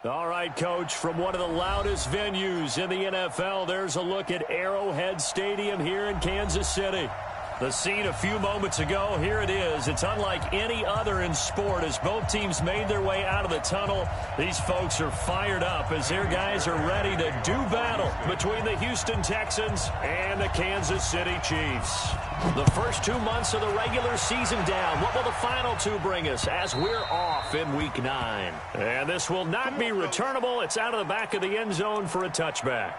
All right, Coach, from one of the loudest venues in the NFL, there's a look at Arrowhead Stadium here in Kansas City. The scene a few moments ago, here it is. It's unlike any other in sport as both teams made their way out of the tunnel. These folks are fired up as their guys are ready to do battle between the Houston Texans and the Kansas City Chiefs. The first 2 months of the regular season down. What will the final two bring us as we're off in Week 9? And this will not be returnable. It's out of the back of the end zone for a touchback.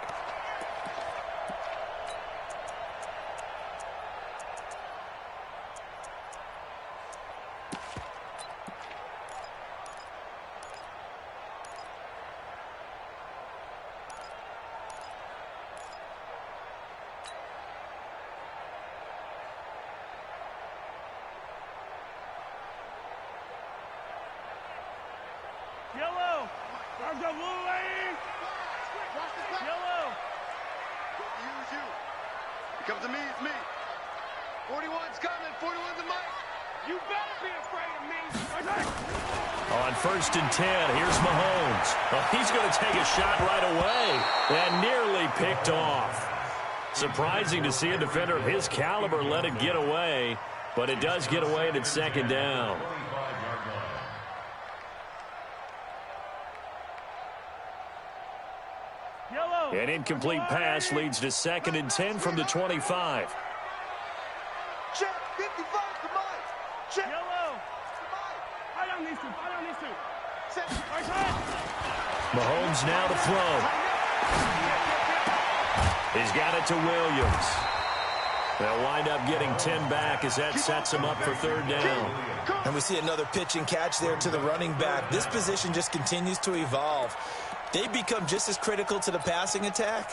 Yellow. There's a blue lane. Yellow. Use you. It comes to me, it's me. 41's coming. 41's a mic. You better be afraid of me. On 1st and 10, here's Mahomes. Well, he's going to take a shot right away and nearly picked off. Surprising to see a defender of his caliber let it get away, but it does get away and it's 2nd down. An incomplete pass leads to 2nd and 10 from the 25. Check. 55, come on. Check. Yellow. I don't need to. Set. Mahomes now to throw. He's got it to Williams. They'll wind up getting 10 back as that sets him up for 3rd down. And we see another pitch and catch there to the running back. This position just continues to evolve. They become just as critical to the passing attack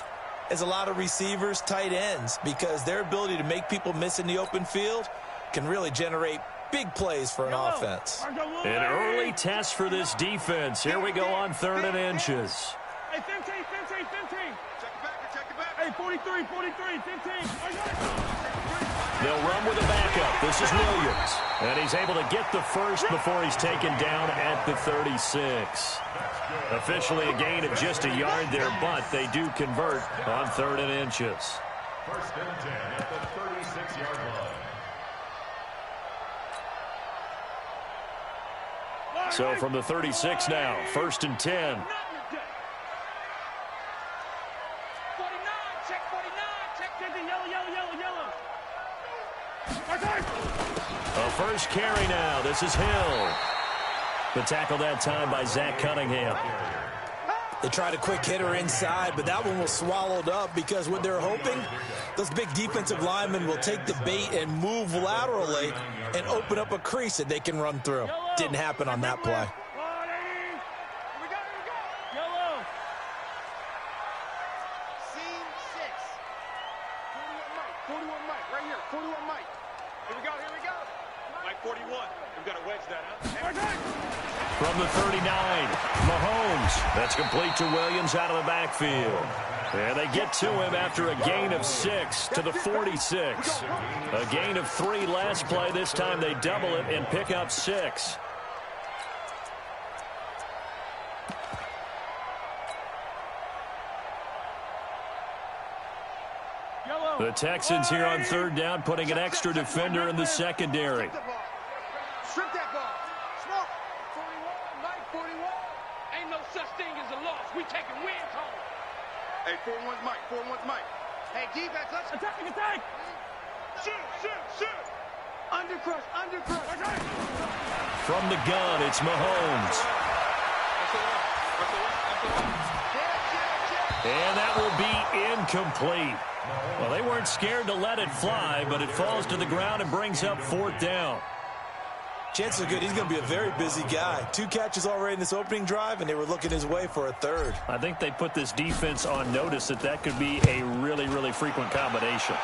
as a lot of receivers, tight ends, because their ability to make people miss in the open field can really generate big plays for an offense. An early test for this defense. Here we go on 3rd and inches. Hey, 15. Check it back. Hey, 43, 15. They'll run with a backup. This is Williams. And he's able to get the first before he's taken down at the 36. Officially a gain of just a yard there, but they do convert on 3rd and inches. 1st and 10 at the 36-yard line. So from the 36 now, 1st and 10. 49, check 50, yellow. A first carry now. This is Hill. The tackle that time by Zach Cunningham. They tried a quick hitter inside, but that one was swallowed up because what they're hoping, those big defensive linemen will take the bait and move laterally and open up a crease that they can run through. Didn't happen on that play. Here we go. Yellow. Scene 6. 41 Mike. Right here. 41 Mike. Here we go. Mike 41. We've got to wedge that out. From the 39, Mahomes. That's complete to Williams out of the backfield. And they get to him after a gain of 6 to the 46. A gain of 3 last play. This time they double it and pick up 6. The Texans here on 3rd down, putting an extra defender in the secondary. Strip that ball. Smoke. 41. Mike 41. Ain't no such thing as a loss. We taking wins home. Hey, 41's Mike. Hey, defense, let's Attack. Shoot. Undercrush. From the gun, it's Mahomes. And that will be incomplete. Well, they weren't scared to let it fly, but it falls to the ground and brings up 4th down. Chances are good he's going to be a very busy guy. 2 catches already in this opening drive, and they were looking his way for a 3rd. I think they put this defense on notice that could be a really, really frequent combination.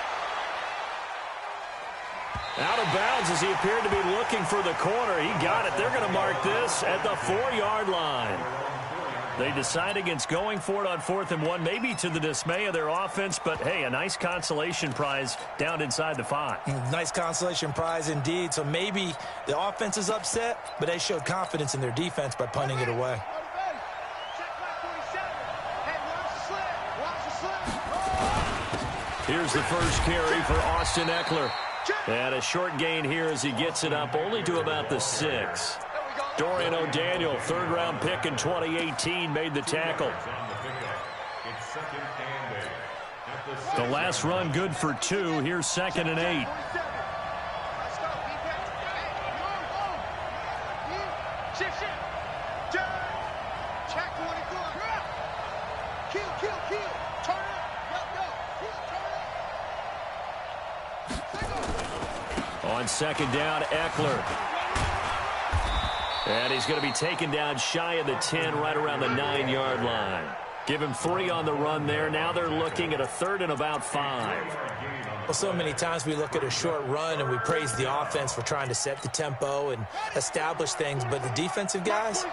Out of bounds as he appeared to be looking for the corner. He got it. They're going to mark this at the 4-yard line. They decide against going for it on 4th and 1, maybe to the dismay of their offense, but hey, a nice consolation prize down inside the 5. Nice consolation prize indeed. So maybe the offense is upset, but they showed confidence in their defense by punting it away. Here's the first carry for Austin Eckler. And a short gain here as he gets it up only to about the 6. Dorian O'Daniel, third-round pick in 2018, made the tackle. The last run good for 2. Here's 2nd and 8. On 2nd down, Eckler. And he's going to be taken down shy of the 10, right around the 9-yard line. Give him 3 on the run there. Now they're looking at a 3rd and about 5. Well, so many times we look at a short run and we praise the offense for trying to set the tempo and establish things. But the defensive guys,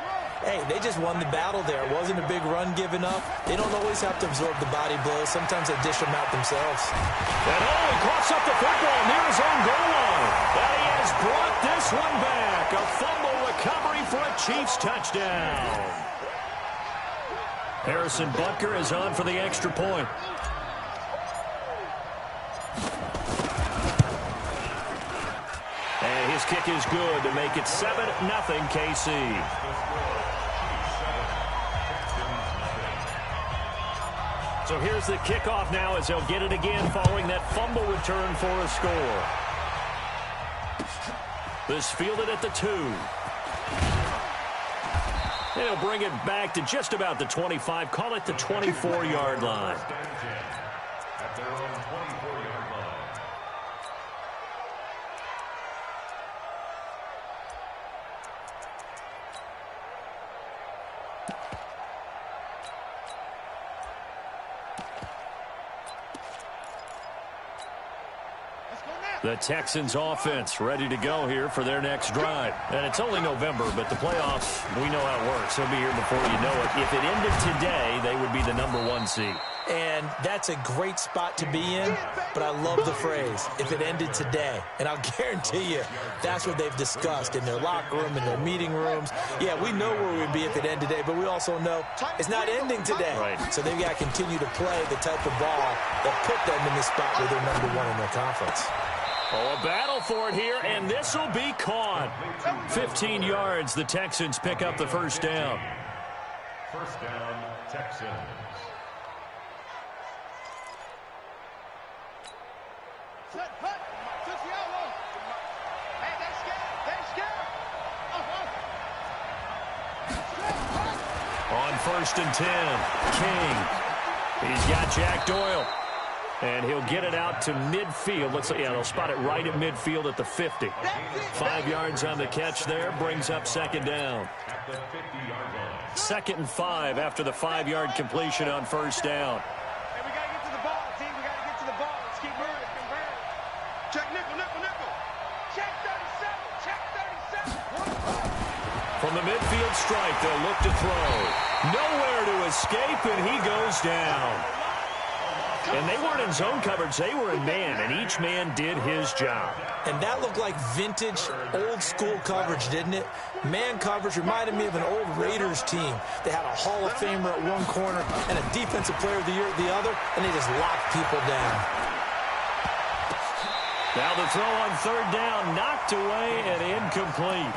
hey, they just won the battle there. It wasn't a big run given up. They don't always have to absorb the body blows. Sometimes they dish them out themselves. And he coughs up the football near his own goal line. And he has brought this one back. A fumble recovery for a Chiefs touchdown. Harrison Butker is on for the extra point. And his kick is good to make it 7-0 KC. So here's the kickoff now as they'll get it again following that fumble return for a score. This fielded at the 2. They'll bring it back to just about the 25. Call it the 24-yard line. At their own 24-yard line. The Texans offense ready to go here for their next drive. And it's only November, but the playoffs, we know how it works. They'll be here before you know it. If it ended today, they would be the #1 seed. And that's a great spot to be in, but I love the phrase, if it ended today. And I'll guarantee you, that's what they've discussed in their locker room, in their meeting rooms. Yeah, we know where we'd be if it ended today, but we also know it's not ending today. Right. So they've got to continue to play the type of ball that put them in the spot where they're #1 in their conference. Oh, a battle for it here, and this will be caught. 15 yards, the Texans pick up the first down. First down, Texans. On 1st and 10, King. He's got Jack Doyle. And he'll get it out to midfield. Looks like, yeah, they'll spot it right at midfield at the 50. 5 yards on the catch there, brings up 2nd down. 2nd and 5 after the 5-yard completion on 1st down. Hey, we got to get to the ball, team. We got to get to the ball. Let's keep moving. Check nickel. Check 37. Check 37. From the midfield strike, they'll look to throw. Nowhere to escape, and he goes down. And they weren't in zone coverage. They were in man, and each man did his job. And that looked like vintage, old-school coverage, didn't it? Man coverage reminded me of an old Raiders team. They had a Hall of Famer at one corner and a Defensive Player of the Year at the other, and they just locked people down. Now the throw on 3rd down, knocked away and incomplete.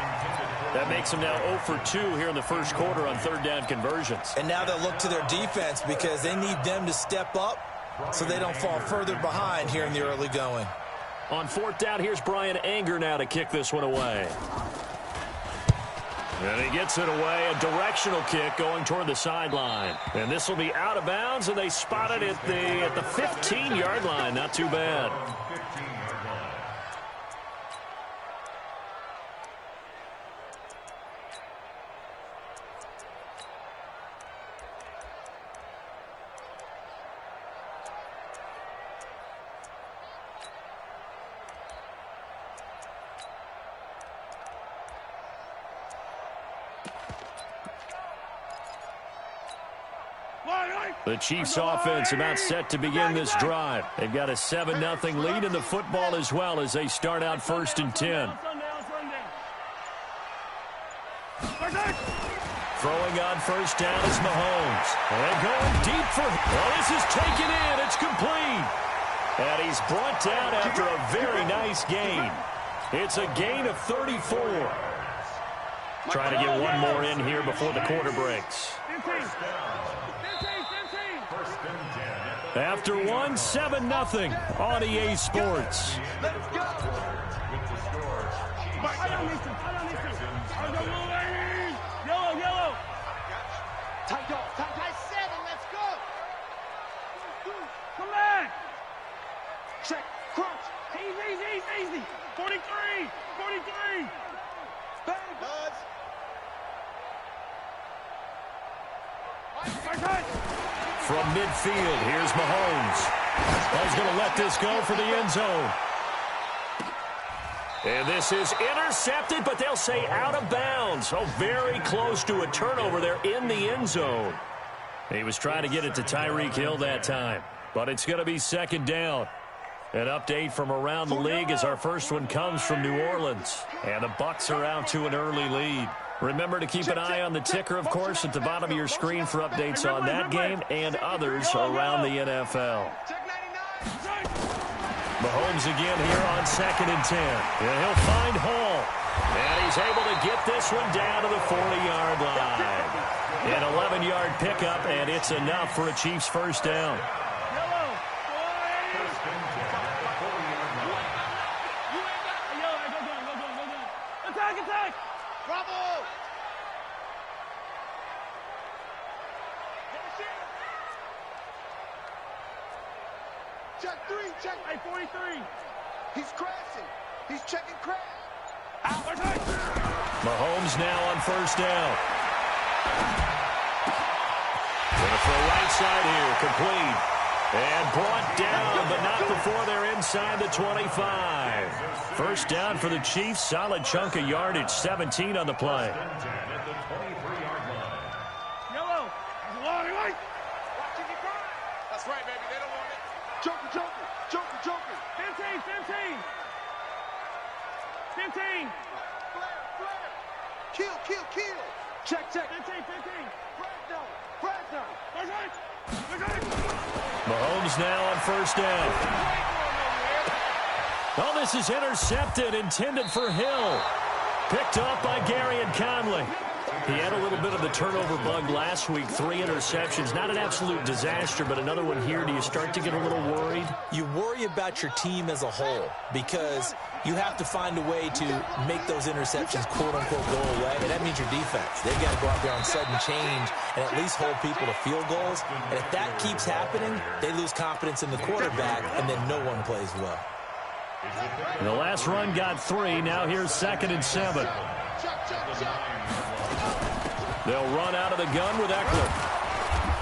That makes them now 0 for 2 here in the first quarter on 3rd down conversions. And now they'll look to their defense because they need them to step up so they don't fall further behind here in the early going. On 4th down, here's Brian Anger now to kick this one away. And he gets it away, a directional kick going toward the sideline. And this will be out of bounds, and they spot it at the 15-yard line. Not too bad. The Chiefs offense about set to begin this drive. They've got a 7-0 lead in the football as well as they start out 1st and 10. Throwing on 1st down is Mahomes. And going deep for... Well, this is taken in. It's complete. And he's brought down after a very nice gain. It's a gain of 34. Trying to get one more in here before the quarter breaks. After one, 7-0 on EA Sports. Let's go. Yellow. Tight dog. Tight 7. Let's go. Come back. Check. Crunch. Easy. 43. Bang, Buzz. From midfield, here's Mahomes. He's going to let this go for the end zone. And this is intercepted, but they'll say out of bounds. So very close to a turnover there in the end zone. He was trying to get it to Tyreek Hill that time, but it's going to be second down. An update from around the league as our first one comes from New Orleans. And the Bucs are out to an early lead. Remember to keep an eye on the ticker, of course, at the bottom of your screen for updates on that game and others around the NFL. Mahomes again here on 2nd and 10. And he'll find Hall. And he's able to get this one down to the 40-yard line. An 11-yard pickup, and it's enough for a Chiefs first down. Attack! Bravo! Check 3, check. Hey, 43. He's crashing. He's checking crash. Mahomes now on first down. Gonna throw right side here, complete. And brought down, but not before they're inside the 25. First down for the Chiefs. Solid chunk of yardage, 17 on the play. Yellow. Watching you cry. That's right, baby. They don't want it. Joker. 15. Flare. Kill. Check. 15. Flag down. Mahomes now on first down. Oh, this is intercepted, intended for Hill. Picked off by Gary and Conley. He had a little bit of the turnover bug last week, 3 interceptions. Not an absolute disaster, but another one here. Do you start to get a little worried? You worry about your team as a whole because you have to find a way to make those interceptions, quote-unquote, go away, and that means your defense. They've got to go out there on sudden change and at least hold people to field goals. And if that keeps happening, they lose confidence in the quarterback, and then no one plays well. The last run got 3. Now here's 2nd and 7. They'll run out of the gun with Eckler.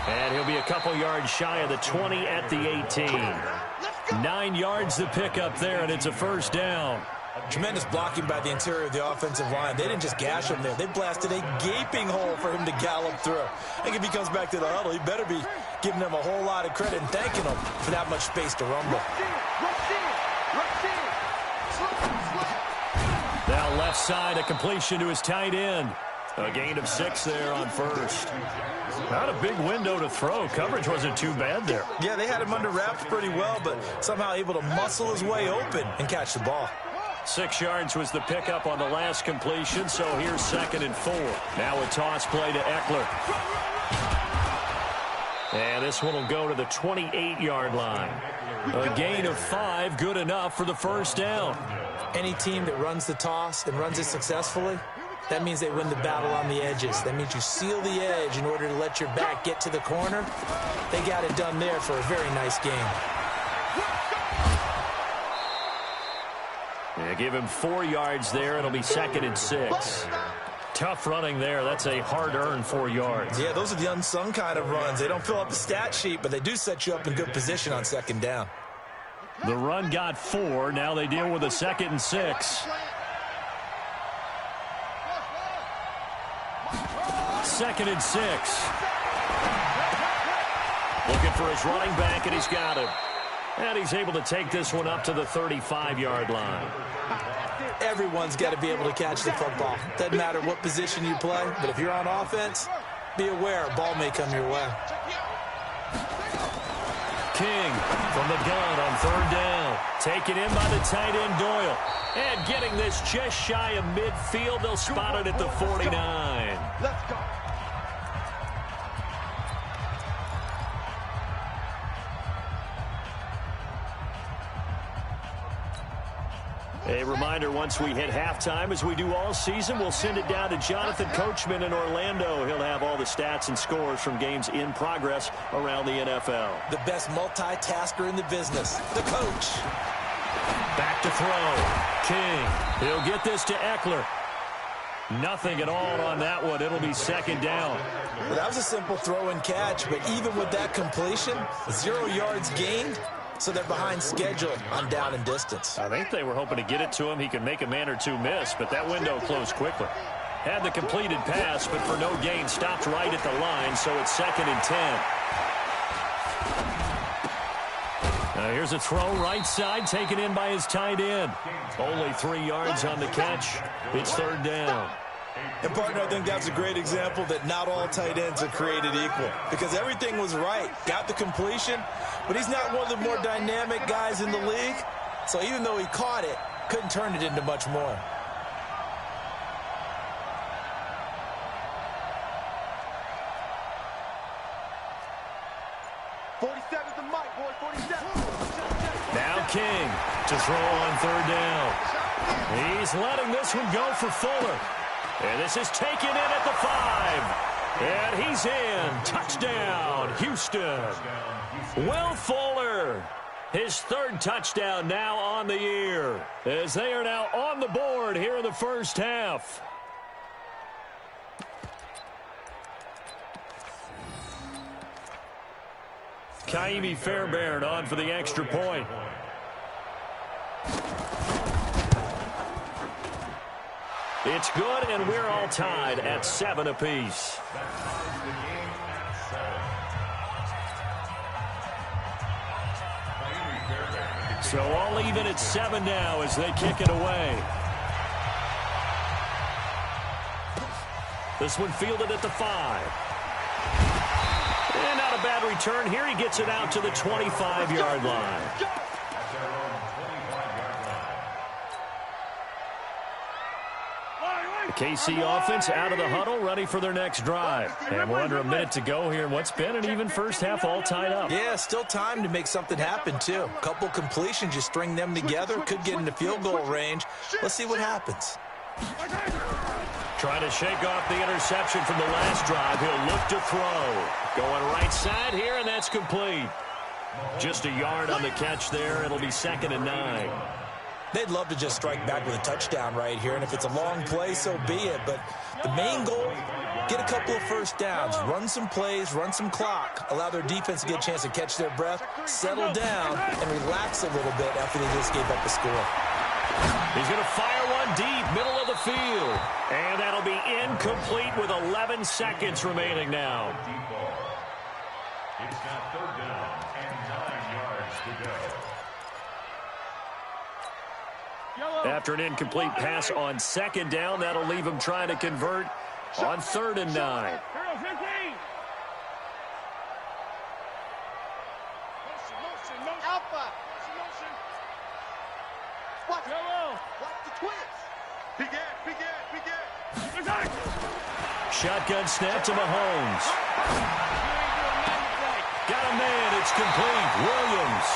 And he'll be a couple yards shy of the 20 at the 18. 9 yards to pick up there, and it's a first down. Tremendous blocking by the interior of the offensive line. They didn't just gash him there. They blasted a gaping hole for him to gallop through. I think if he comes back to the huddle, he better be giving them a whole lot of credit and thanking them for that much space to rumble. Now left side, a completion to his tight end. A gain of 6 there on first. Not a big window to throw. Coverage wasn't too bad there. Yeah, they had him under wraps pretty well, but somehow able to muscle his way open and catch the ball. 6 yards was the pickup on the last completion, so here's 2nd and 4. Now a toss play to Eckler. And this one will go to the 28-yard line. A gain of 5, good enough for the first down. Any team that runs the toss and runs it successfully, that means they win the battle on the edges. That means you seal the edge in order to let your back get to the corner. They got it done there for a very nice game. Yeah, give him 4 yards there. It'll be 2nd and 6. Tough running there. That's a hard-earned 4 yards. Yeah, those are the unsung kind of runs. They don't fill up the stat sheet, but they do set you up in good position on 2nd down. The run got 4. Now they deal with a 2nd and 6. 2nd and 6. Looking for his running back, and he's got him. And he's able to take this one up to the 35-yard line. Everyone's got to be able to catch the football. Doesn't matter what position you play, but if you're on offense, be aware a ball may come your way. King from the gun on third down. Taken in by the tight end Doyle. And getting this just shy of midfield. They'll spot it at the 49. Let's go. A reminder, once we hit halftime, as we do all season, we'll send it down to Jonathan Coachman in Orlando. He'll have all the stats and scores from games in progress around the NFL. The best multitasker in the business, the coach. Back to throw. King. He'll get this to Eckler. Nothing at all on that one. It'll be second down. Well, that was a simple throw and catch, but even with that completion, 0 yards gained. So they're behind schedule on down and distance. I think they were hoping to get it to him. He could make a man or two miss, but that window closed quickly. Had the completed pass, but for no gain, stopped right at the line, so it's 2nd and 10. Now here's a throw right side, taken in by his tight end. Only 3 yards on the catch. It's 3rd down. And, partner, I think that's a great example that not all tight ends are created equal because everything was right. Got the completion, but he's not one of the more dynamic guys in the league. So even though he caught it, couldn't turn it into much more. Now King to throw on 3rd down. He's letting this one go for Fuller. And this is taken in at the 5. And he's in. Touchdown, Houston. Will Fuller, his 3rd touchdown now on the year, as they are now on the board here in the first half. Kaimi Fairbairn on for the extra point. It's good, and we're all tied at 7 apiece. So all even at 7 now as they kick it away. This one fielded at the 5. And not a bad return here. He gets it out to the 25-yard line. The KC offense out of the huddle, ready for their next drive. And we're under a minute to go here in what's been an even first half, all tied up. Yeah, still time to make something happen, too. A couple completions, you string them together, could get into field goal range. Let's see what happens. Trying to shake off the interception from the last drive. He'll look to throw. Going right side here, and that's complete. Just a yard on the catch there. It'll be 2nd and 9. They'd love to just strike back with a touchdown right here, and if it's a long play, so be it. But the main goal, get a couple of first downs, run some plays, run some clock, allow their defense to get a chance to catch their breath, settle down, and relax a little bit after they just gave up the score. He's going to fire one deep, middle of the field. And that'll be incomplete with 11 seconds remaining now. It's got 3rd down and 9 yards to go. After an incomplete pass on 2nd down, that'll leave him trying to convert on 3rd and 9. Alpha. Watch the twist. Begin. Shotgun snap to Mahomes. Got a man. It's complete. Williams.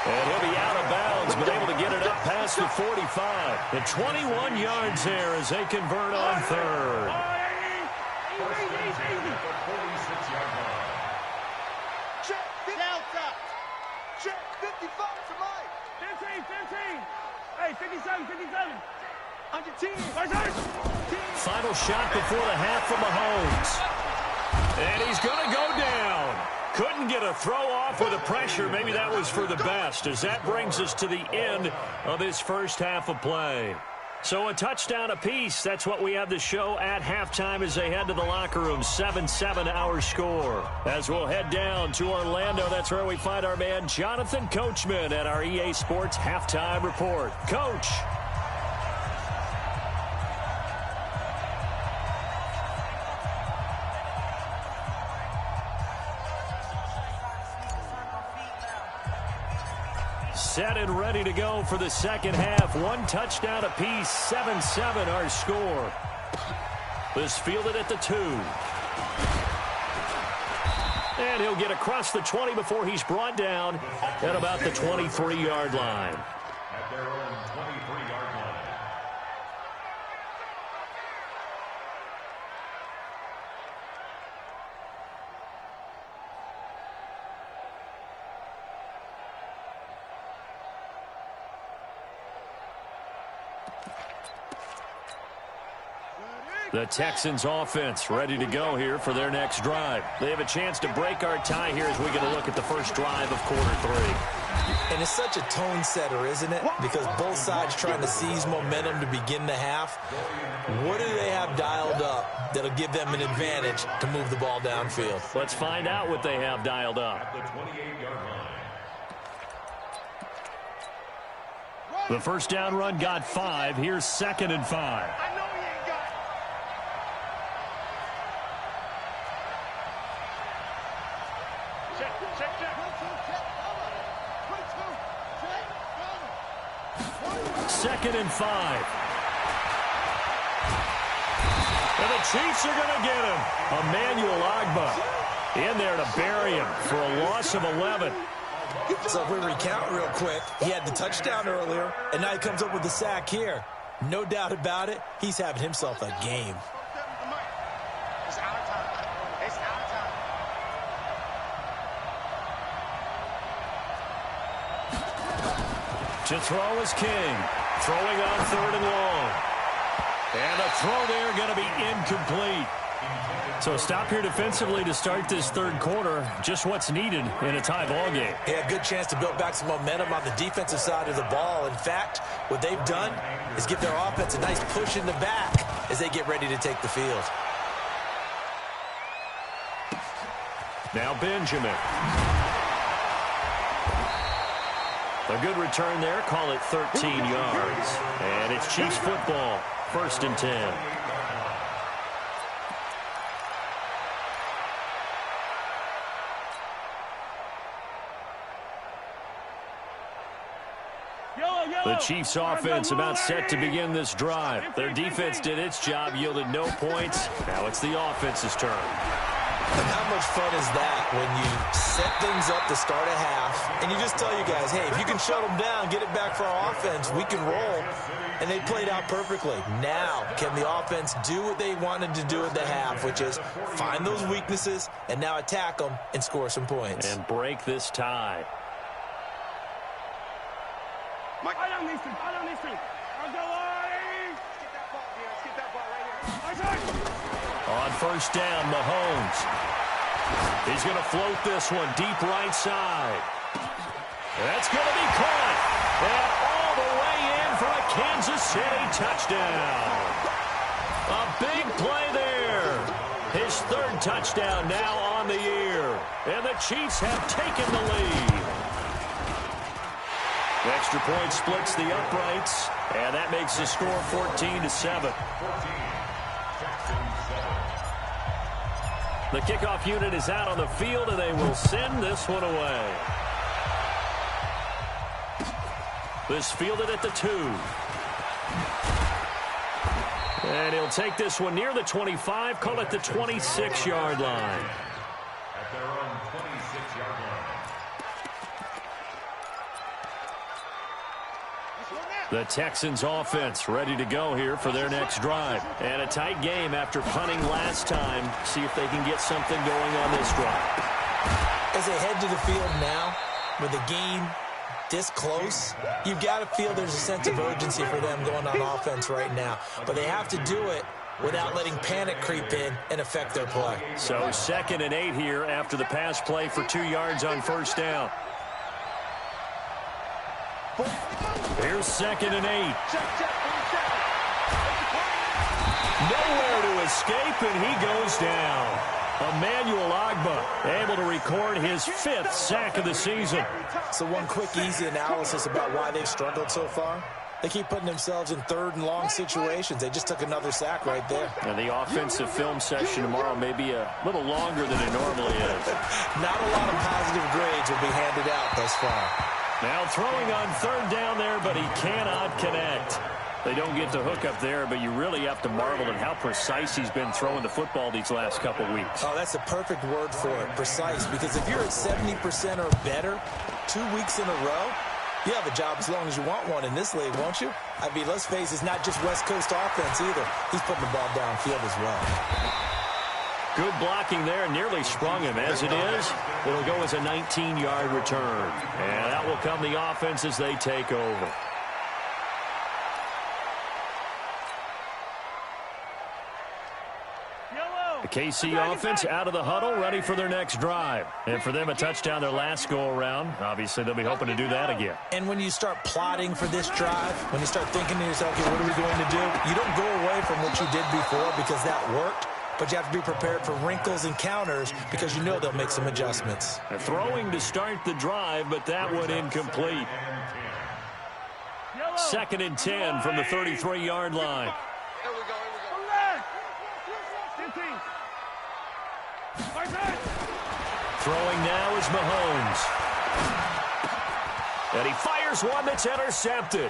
And he'll be out of bounds, but able to get it up past the 45. The 21 yards there as they convert on 3rd. Check. 55 to Mike. 15. Hey, 57. On your team. Final shot before the half from Mahomes. And he's going to go down. Couldn't get a throw off with the pressure. Maybe that was for the best, as that brings us to the end of this first half of play. So a touchdown apiece. That's what we have to show at halftime as they head to the locker room. 7-7 our score. As we'll head down to Orlando, that's where we find our man Jonathan Coachman at our EA Sports Halftime Report. Coach. and ready to go for the second half. One touchdown apiece, 7-7 our score. This fielded at the 2. And he'll get across the 20 before he's brought down at about the 23-yard line. At their own 23-yard line. The Texans offense ready to go here for their next drive. They have a chance to break our tie here as we get a look at the first drive of quarter 3. And it's such a tone setter, isn't it? Because both sides trying to seize momentum to begin the half. What do they have dialed up that'll give them an advantage to move the ball downfield? Let's find out what they have dialed up. At the 28-yard line. The first down run got 5. Here's 2nd and 5. I know he ain't got it. Check. 2nd and 5. And the Chiefs are going to get him. Emmanuel Ogbah in there to bury him for a loss of 11. So if we recount real quick, he had the touchdown earlier, and now he comes up with the sack here. No doubt about it, he's having himself a game. It's our time. It's our time. To throw is King. Throwing on 3rd and long. And a throw there going to be incomplete. So stop here defensively to start this third quarter. Just what's needed in a tie ball game. Yeah, good chance to build back some momentum on the defensive side of the ball. In fact, what they've done is give their offense a nice push in the back as they get ready to take the field. Now Benjamin. A good return there. Call it 13 yards. And it's Chiefs football. 1st and 10. The Chiefs offense about set to begin this drive. Their defense did its job, yielded no points. Now it's the offense's turn. And how much fun is that when you set things up to start a half and you just tell you guys, hey, if you can shut them down, get it back for our offense, we can roll. And they played out perfectly. Now, can the offense do what they wanted to do at the half, which is find those weaknesses and now attack them and score some points. And break this tie. Mike. I don't need to. I'll go on. Get that ball, Dear. Let's get that ball right here. On first down, Mahomes. He's going to float this one deep right side. That's going to be caught. And all the way in for a Kansas City touchdown. A big play there. His 3rd touchdown now on the year. And the Chiefs have taken the lead. The extra point splits the uprights, and that makes the score 14-7. The kickoff unit is out on the field, and they will send this one away. This fielded at the 2. And he'll take this one near the 25, call it the 26-yard line. At their own 26-yard line. The Texans offense ready to go here for their next drive. And a tight game after punting last time. See if they can get something going on this drive. As they head to the field now, with the game this close, you've got to feel there's a sense of urgency for them going on offense right now. But they have to do it without letting panic creep in and affect their play. So 2nd and 8 here after the pass play for 2 yards on first down. Here's 2nd and 8. Nowhere to escape, and he goes down. Emmanuel Ogbah able to record his 5th sack of the season. So one quick, easy analysis about why they've struggled so far. They keep putting themselves in 3rd and long situations. They just took another sack right there. And the offensive film session tomorrow may be a little longer than it normally is. Not a lot of positive grades will be handed out thus far. Now throwing on third down there, but he cannot connect. They don't get the hook up there, but you really have to marvel at how precise he's been throwing the football these last couple weeks. Oh, that's a perfect word for it, precise, because if you're at 70% or better 2 weeks in a row, you have a job as long as you want one in this league, won't you? I mean, let's face it, it's not just West Coast offense either. He's putting the ball downfield as well. Good blocking there, nearly sprung him. As it is, it'll go as a 19-yard return. And that will come the offense as they take over. The KC offense out of the huddle, ready for their next drive. And for them, a touchdown their last go-around. Obviously, they'll be hoping to do that again. And when you start plotting for this drive, when you start thinking to yourself, okay, what are we going to do? You don't go away from what you did before because that worked. But you have to be prepared for wrinkles and counters because you know they'll make some adjustments. They're throwing to start the drive, but that one incomplete. 2nd and 10 from the 33-yard line. Here we go. Throwing now is Mahomes. And he fires one that's intercepted.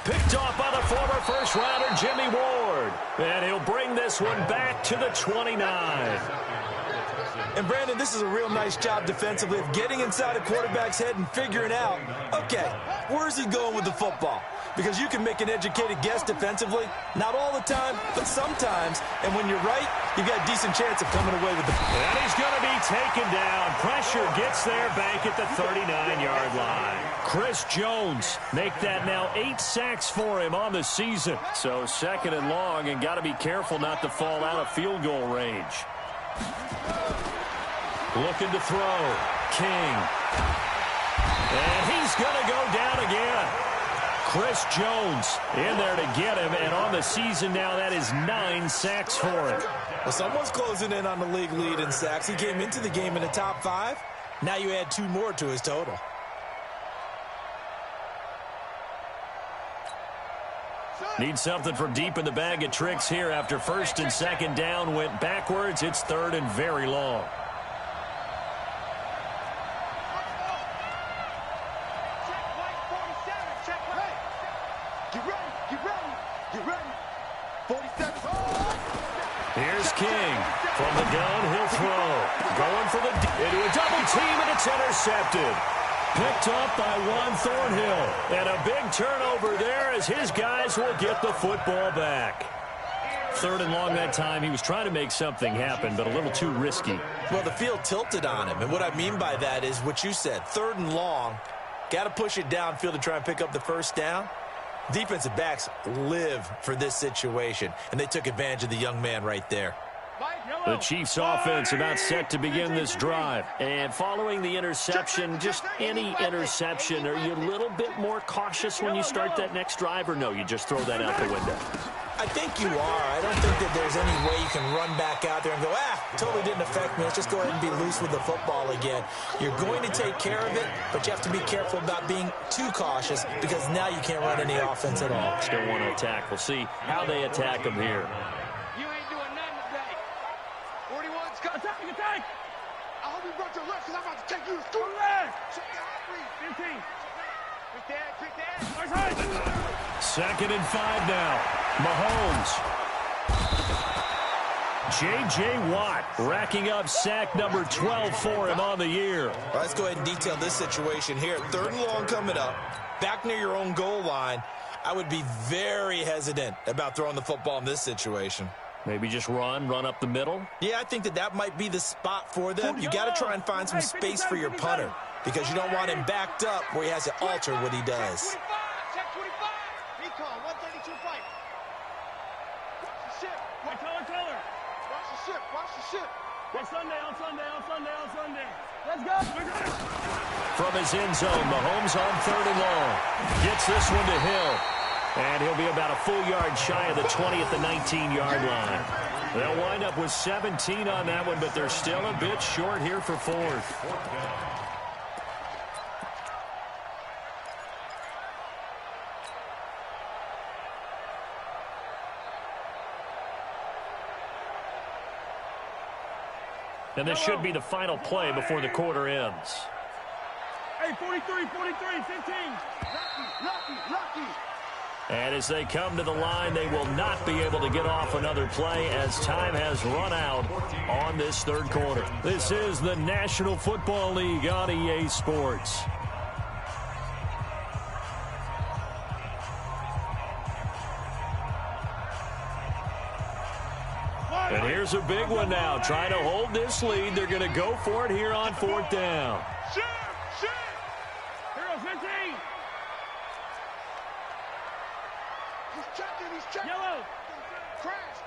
Picked off by the former first-rounder Jimmy Ward. And he'll bring this one back to the 29. And, Brandon, this is a real nice job defensively of getting inside a quarterback's head and figuring out, okay, where's he going with the football? Because you can make an educated guess defensively, not all the time, but sometimes. And when you're right, you've got a decent chance of coming away with the ball. And he's going to be taken down. Pressure gets there back at the 39-yard line. Chris Jones make that now 8 sacks for him on the season. So 2nd and long, and got to be careful not to fall out of field goal range. Looking to throw. King. And he's going to go down again. Chris Jones in there to get him, and on the season now, that is 9 sacks for him. Well, someone's closing in on the league lead in sacks. He came into the game in the top 5. Now you add 2 more to his total. Need something from deep in the bag of tricks here after 1st and 2nd down went backwards. It's 3rd and very long. Here's King. From the gun, he'll throw. Going for the into a double team, and it's intercepted. Picked up by Juan Thornhill. And a big turnover there as his guys will get the football back. 3rd and long that time. He was trying to make something happen, but a little too risky. Well, the field tilted on him. And what I mean by that is what you said. 3rd and long. Got to push it downfield to try and pick up the first down. Defensive backs live for this situation, and they took advantage of the young man right there. The Chiefs offense about set to begin this drive. And following the interception, just any interception, are you a little bit more cautious when you start that next drive, or no, you just throw that out the window? I think you are. I don't think that there's any way you can run back out there and go, totally didn't affect me. Let's just go ahead and be loose with the football again. You're going to take care of it, but you have to be careful about being too cautious because now you can't run any offense at all. Still want to attack. We'll see how they attack him here. You ain't doing nothing today. 41's coming. Attack! I hope you brought your left because I'm about to take you to school. Check your heart rate. 15. Quick dad. 2nd and 5 now. Mahomes. J.J. Watt racking up sack number 12 for him on the year. Well, let's go ahead and detail this situation here. 3rd and long coming up. Back near your own goal line. I would be very hesitant about throwing the football in this situation. Maybe just run up the middle? Yeah, I think that might be the spot for them. You got to try and find some space for your punter because you don't want him backed up where he has to alter what he does. Check 25. Be calm. 132 fight. Watch the ship. Watch the ship. Watch the ship. On Sunday. Let's go. From his end zone, Mahomes on 3rd and long. Gets this one to Hill. And he'll be about a full yard shy of the 20 at the 19-yard line. They'll wind up with 17 on that one, but they're still a bit short here for 4th. And this should be the final play before the quarter ends. Hey, 43, 43, 15. Lucky. And as they come to the line, they will not be able to get off another play as time has run out on this third quarter. This is the National Football League on EA Sports. And here's a big one now. Trying to hold this lead. They're going to go for it here on fourth down. Shoot. Hero 15. He's checking. Yellow. Crash.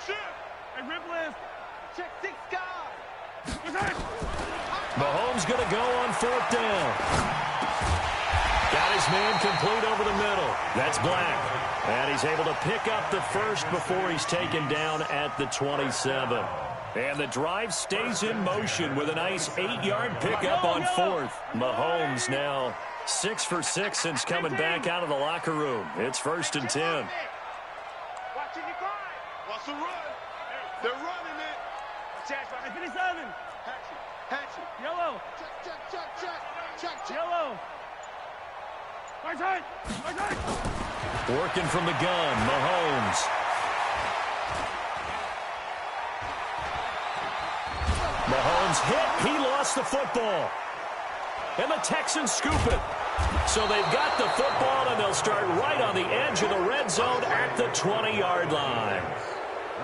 Shift. Hey, rip left. Check 6 guys. What's that? Mahomes going to go on fourth down. Got his man complete over the middle. That's Black. And he's able to pick up the first before he's taken down at the 27. And the drive stays in motion with a nice 8-yard pickup on fourth. Mahomes now 6 for 6 since coming back out of the locker room. It's 1st and 10. Watching you climb. Wants to run. They're running it. Chance, Hey, 57. Hatchet. Yellow. Check. Yellow. Right side. Working from the gun, Mahomes. Mahomes hit. He lost the football. And the Texans scoop it. So they've got the football, and they'll start right on the edge of the red zone at the 20-yard line.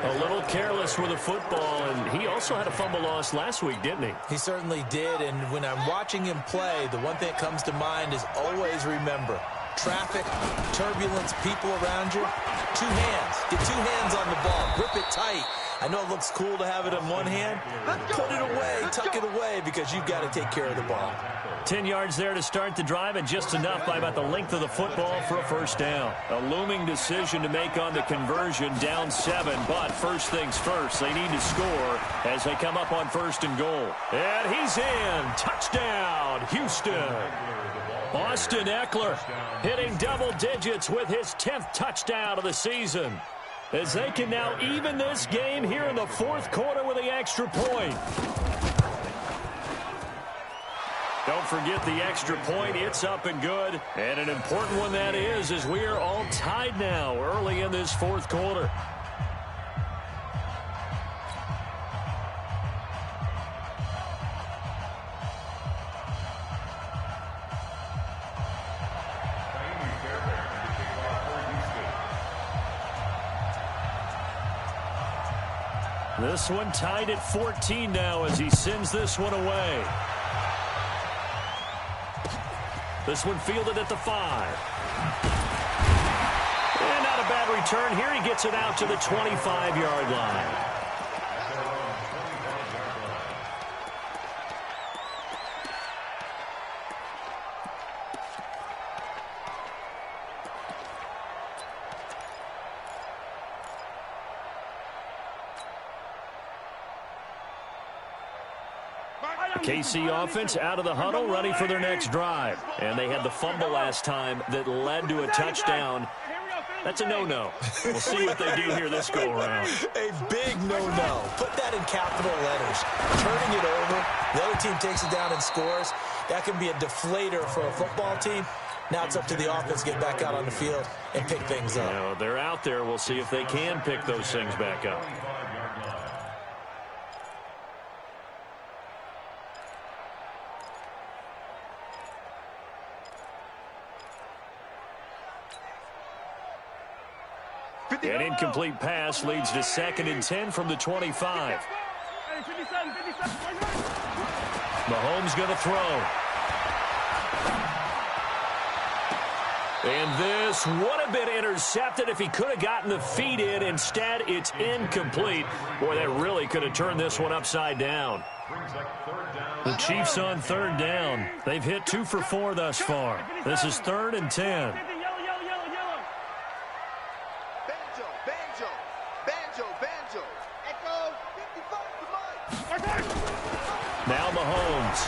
A little careless with the football, and he also had a fumble loss last week, didn't he? He certainly did, and when I'm watching him play, the one thing that comes to mind is always remember, traffic, turbulence, people around you, 2 hands. Get 2 hands on the ball. Grip it tight. I know it looks cool to have it in one hand. Put it away, tuck it away, because you've got to take care of the ball. 10 yards there to start the drive, and just enough by about the length of the football for a first down. A looming decision to make on the conversion, down 7, but first things first, they need to score as they come up on 1st and goal. And he's in. Touchdown, Houston. Austin Eckler hitting double digits with his 10th touchdown of the season, as they can now even this game here in the 4th quarter with the extra point. Don't forget the extra point. It's up and good. And an important one that is, as we are all tied now early in this 4th quarter. This one tied at 14 now as he sends this one away. This one fielded at the 5. And not a bad return here. He gets it out to the 25-yard line. KC offense out of the huddle, ready for their next drive. And they had the fumble last time that led to a touchdown. That's a no-no. We'll see what they do here this go-around. A big no-no. Put that in capital letters. Turning it over, the other team takes it down and scores. That can be a deflator for a football team. Now it's up to the offense to get back out on the field and pick things up. You know, they're out there. We'll see if they can pick those things back up. An incomplete pass leads to 2nd and 10 from the 25. Mahomes going to throw. And this would have been intercepted if he could have gotten the feet in. Instead, it's incomplete. Boy, that really could have turned this one upside down. The Chiefs on 3rd down. They've hit 2 for 4 thus far. This is 3rd and 10. Now Mahomes.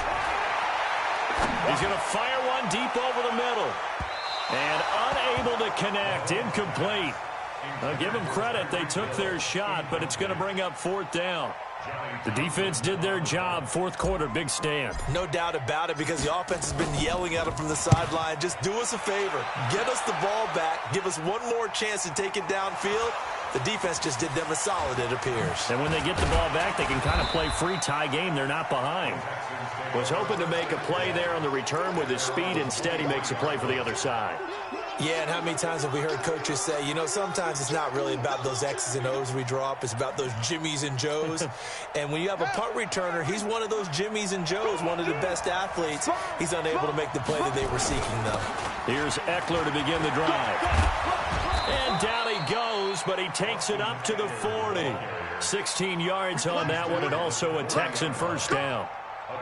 He's going to fire one deep over the middle. And unable to connect. Incomplete. I'll give them credit. They took their shot, but it's going to bring up 4th down. The defense did their job. Fourth quarter, big stand. No doubt about it, because the offense has been yelling at them from the sideline. Just do us a favor. Get us the ball back. Give us one more chance to take it downfield. The defense just did them a solid, it appears. And when they get the ball back, they can kind of play free tie game. They're not behind. Was hoping to make a play there on the return with his speed. Instead, he makes a play for the other side. Yeah, and how many times have we heard coaches say, you know, sometimes it's not really about those X's and O's we draw up. It's about those Jimmies and Joes. And when you have a punt returner, he's one of those Jimmies and Joes, one of the best athletes. He's unable to make the play that they were seeking, though. Here's Eckler to begin the drive. And down he goes, but he takes it up to the 40. 16 yards on that one, and also a Texan first down.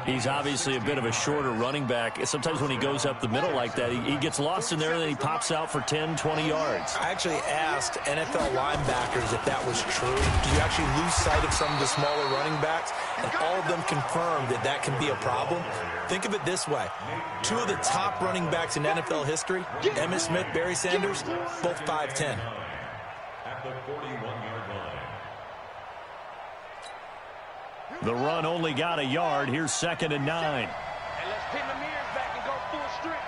He's obviously a bit of a shorter running back. Sometimes when he goes up the middle like that, he gets lost in there, and then he pops out for 10, 20 yards. I actually asked NFL linebackers if that was true. Do you actually lose sight of some of the smaller running backs? And all of them confirmed that that can be a problem. Think of it this way. Two of the top running backs in NFL history, Emmitt Smith, Barry Sanders, both 5'10". At the 41-yard line. The run only got a yard. Here's 2nd and 9. And let's pin the mirrors back and go full strength.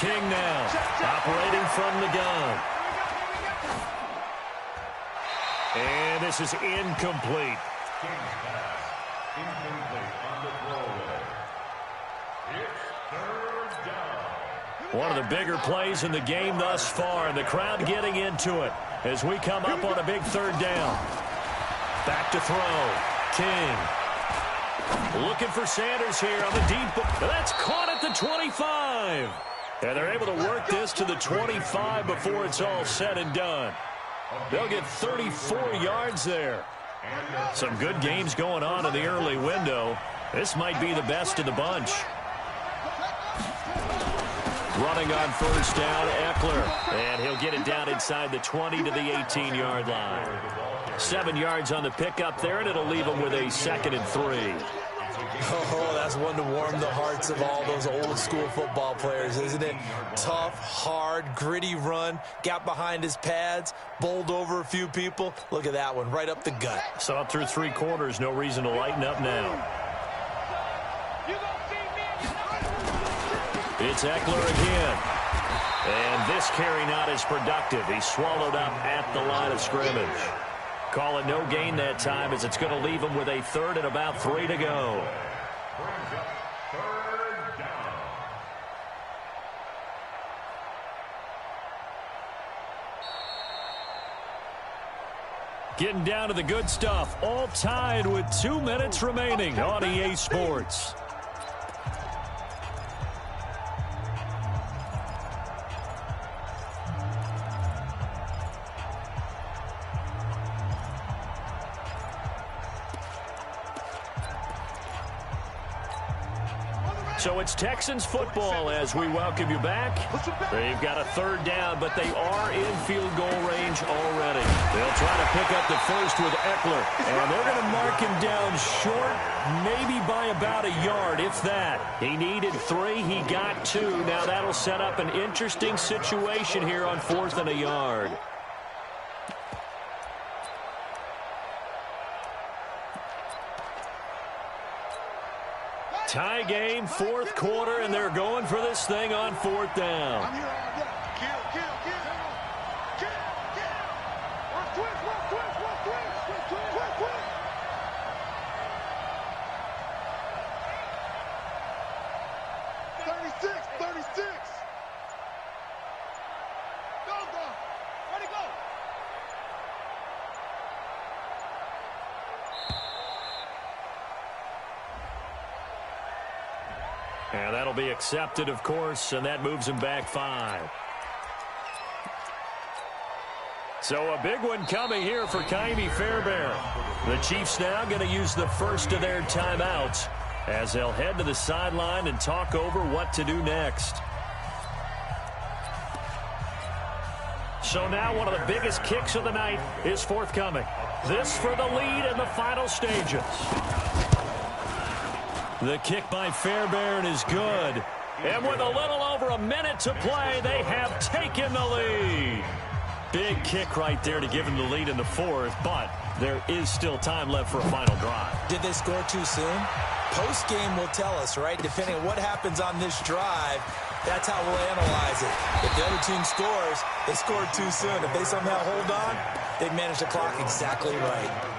King now, operating from the gun. And this is incomplete. King's pass. Incomplete on the throwaway. It's 3rd down. One of the bigger plays in the game thus far, and the crowd getting into it as we come up on a big 3rd down. Back to throw. King. Looking for Sanders here on the deep. That's caught at the 25. And they're able to work this to the 25 before it's all said and done. They'll get 34 yards there. Some good games going on in the early window. This might be the best of the bunch. Running on first down, Eckler. And he'll get it down inside the 20 to the 18-yard line. 7 yards on the pickup there, and it'll leave him with a 2nd and 3. Oh, that's one to warm the hearts of all those old-school football players, isn't it? Tough, hard, gritty run, got behind his pads, bowled over a few people. Look at that one, right up the gut. So up through 3 quarters, no reason to lighten up now. It's Eckler again. And this carry not as productive. He's swallowed up at the line of scrimmage. Call it no gain that time, as it's going to leave him with a 3rd and about 3 to go. Brings up 3rd down. Getting down to the good stuff. All tied with 2 minutes remaining on EA Sports. So it's Texans football as we welcome you back. They've got a 3rd down, but they are in field goal range already. They'll try to pick up the first with Eckler, and they're going to mark him down short, maybe by about a yard, if that. He needed 3, he got 2. Now that'll set up an interesting situation here on 4th and a yard. Tie game, 4th quarter, and they're going for this thing on 4th down. I'm here all day. Kill. One twist. 36. Go. Ready, go. And that'll be accepted, of course, and that moves him back 5. So a big one coming here for Ka'imi Fairbairn. The Chiefs now going to use the first of their timeouts as they'll head to the sideline and talk over what to do next. So now one of the biggest kicks of the night is forthcoming. This for the lead in the final stages. The kick by Fairbairn is good. And with a little over a minute to play, they have taken the lead. Big kick right there to give him the lead in the fourth, but there is still time left for a final drive. Did they score too soon? Post-game will tell us, right? Depending on what happens on this drive, that's how we'll analyze it. If the other team scores, they scored too soon. If they somehow hold on, they managed the clock exactly right.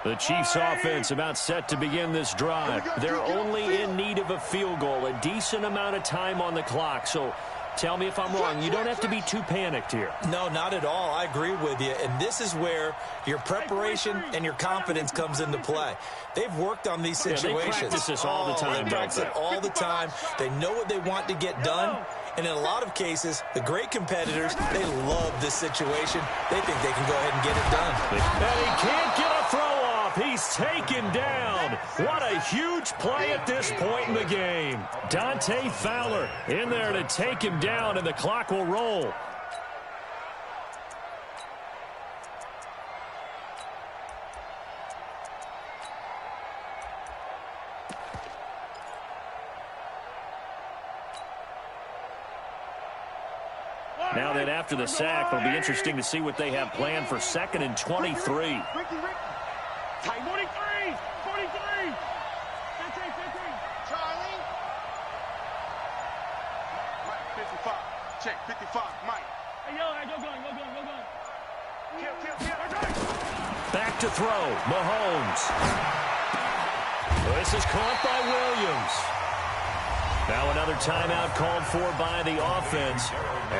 The Chiefs offense about set to begin this drive. They're only in need of a field goal, a decent amount of time on the clock. So tell me if I'm wrong. You don't have to be too panicked here. No, not at all. I agree with you. And this is where your preparation and your confidence comes into play. They've worked on these situations. They practice this all the time. They practice it all the time. They know what they want to get done. And in a lot of cases, the great competitors, they love this situation. They think they can go ahead and get it done. And he can't get a throw off. He's taken down. What a huge play at this point in the game. Dante Fowler in there to take him down, and the clock will roll. Now then, after the sack, it'll be interesting to see what they have planned for 2nd and 23. 43, 43. 15. Charlie. Mike, 55. Check, 55. Mike. Hey, yo, go gun. Kill. Back to throw. Mahomes. This is caught by Williams. Now another timeout called for by the offense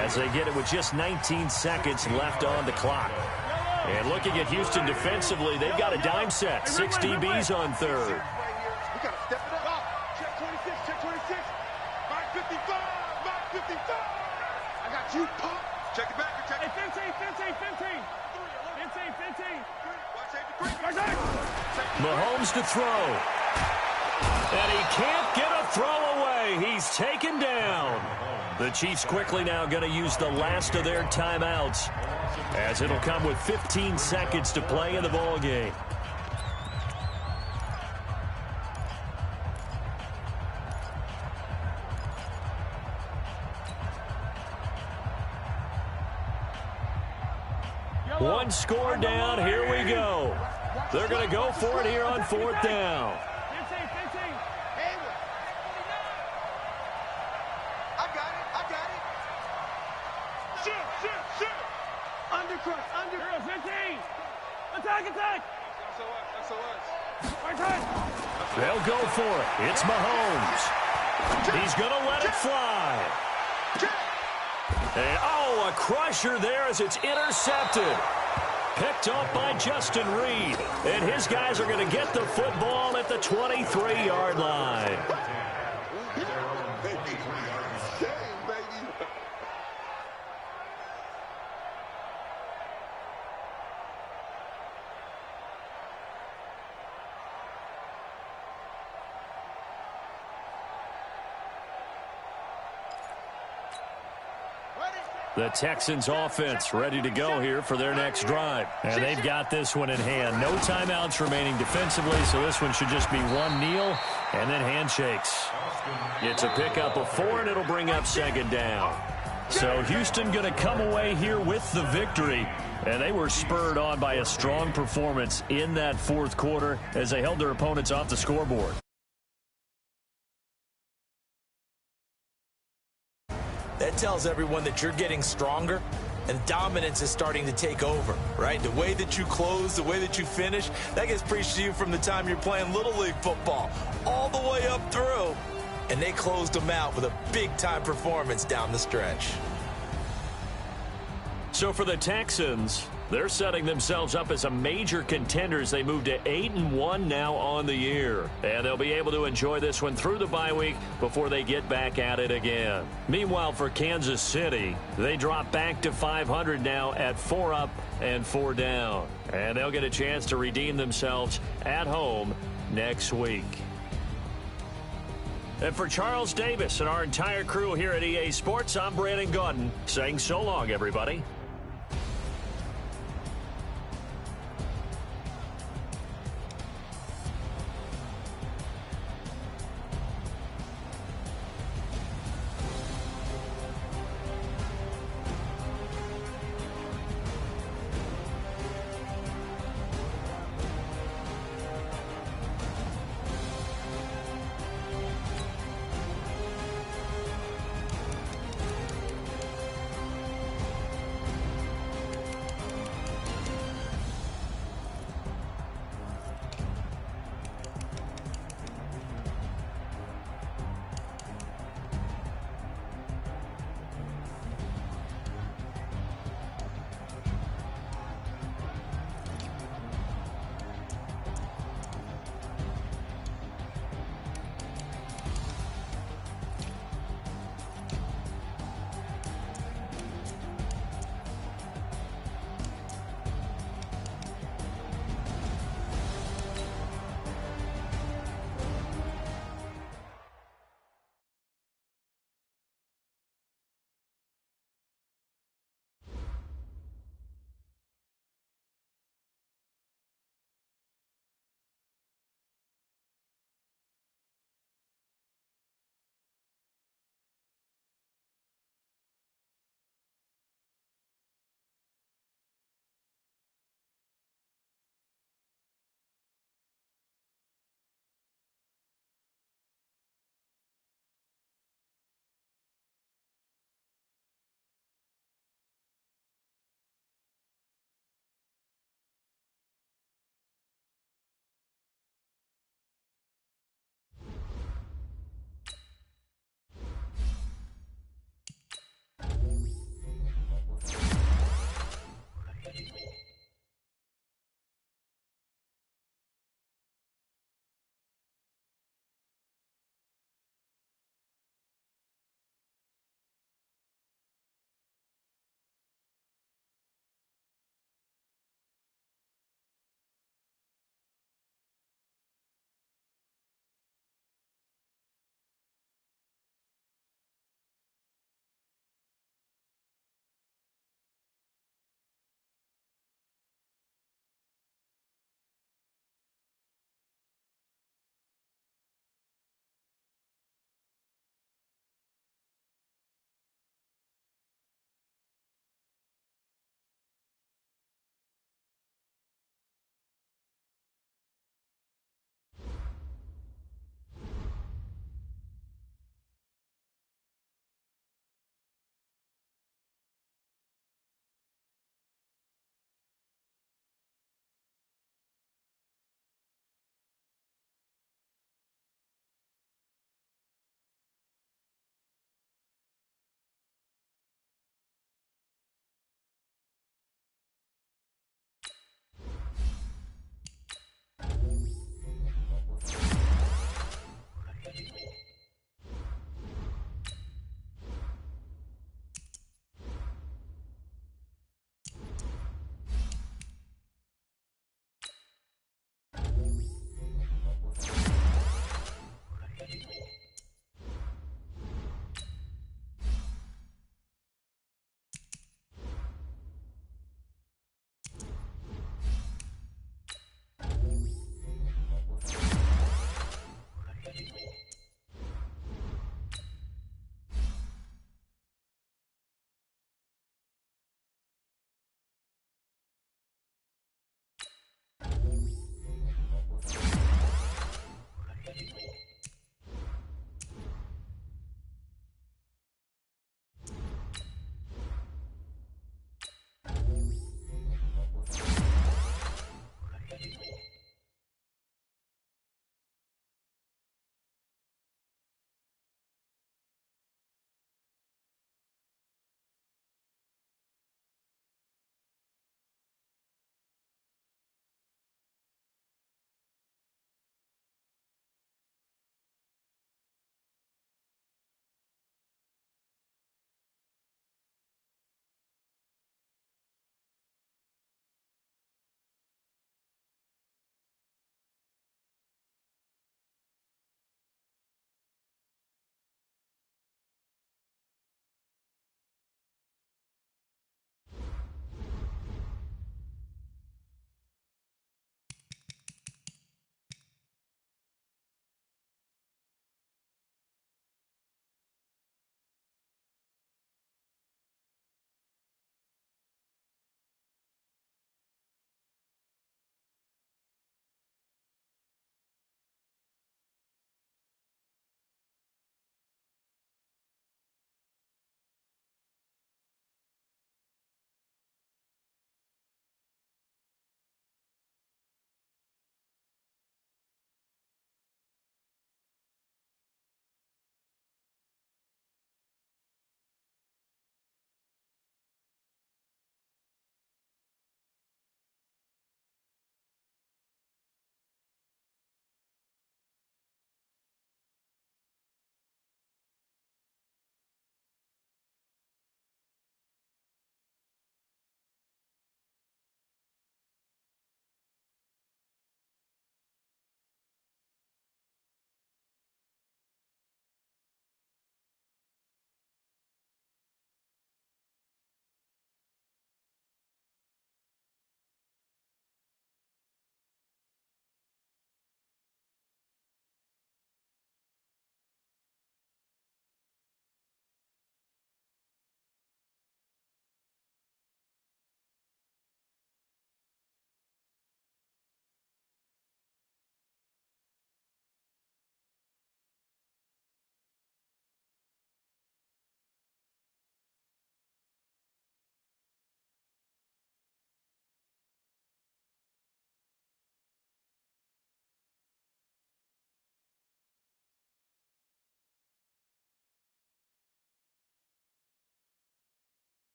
as they get it with just 19 seconds left on the clock. And looking at Houston defensively, they've got a dime set. 6 DBs on third. We got to step it up. Check 26. Mark 55. I got you, punk. Check it back. Check Hey, it. 15. 15. Mahomes to throw. And he can't get a throw away. He's taken down. The Chiefs quickly now going to use the last of their timeouts as it'll come with 15 seconds to play in the ball game. One score down. Here we go. They're going to go for it here on 4th down. 15. I got it. Shoot. Undercut. Hero 15. Attack. That's a us. Right side. They'll go for it. It's Mahomes. He's going to let it fly. And, a crusher there as it's intercepted. Picked off by Justin Reed. And his guys are going to get the football at the 23-yard line. The Texans offense ready to go here for their next drive. And they've got this one in hand. No timeouts remaining defensively, so this one should just be one kneel and then handshakes. It's a pickup of 4, and it'll bring up 2nd down. So Houston going to come away here with the victory. And they were spurred on by a strong performance in that 4th quarter as they held their opponents off the scoreboard. That tells everyone that you're getting stronger and dominance is starting to take over, right? The way that you close, the way that you finish, that gets preached to you from the time you're playing Little League football all the way up through. And they closed them out with a big-time performance down the stretch. So for the Texans, they're setting themselves up as a major contender as they move to 8-1 now on the year. And they'll be able to enjoy this one through the bye week before they get back at it again. Meanwhile, for Kansas City, they drop back to 500 now at 4 up and 4 down. And they'll get a chance to redeem themselves at home next week. And for Charles Davis and our entire crew here at EA Sports, I'm Brandon Gaudin saying so long, everybody.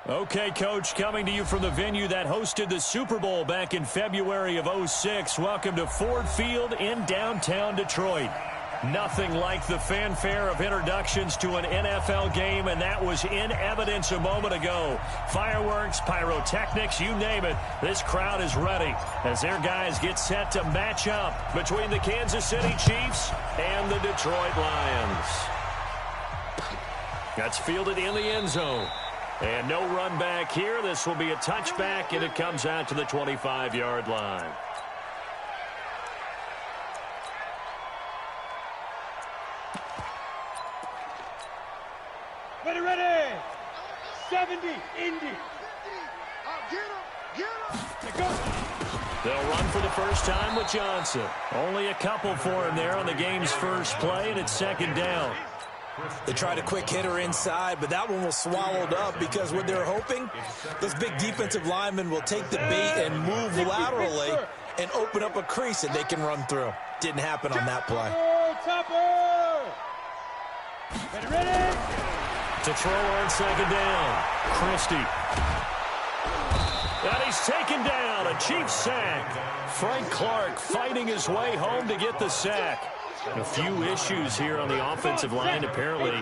Okay, Coach, coming to you from the venue that hosted the Super Bowl back in February of '06. Welcome to Ford Field in downtown Detroit. Nothing like the fanfare of introductions to an NFL game, and that was in evidence a moment ago. Fireworks, pyrotechnics, you name it. This crowd is ready as their guys get set to match up between the Kansas City Chiefs and the Detroit Lions. That's fielded in the end zone. And no run back here. This will be a touchback, and it comes out to the 25-yard line. Ready. 70, Indy. Get him. Go. They'll run for the first time with Johnson. Only a couple for him there on the game's first play, and it's second down. They tried a quick hitter inside, but that one was swallowed up because what they're hoping, those big defensive linemen will take the bait and move laterally and open up a crease that they can run through. Didn't happen on that play. Topper. Ready. To throw on second down, Christie. And he's taken down, a Chiefs sack. Frank Clark fighting his way home to get the sack. A few issues here on the offensive line. Apparently,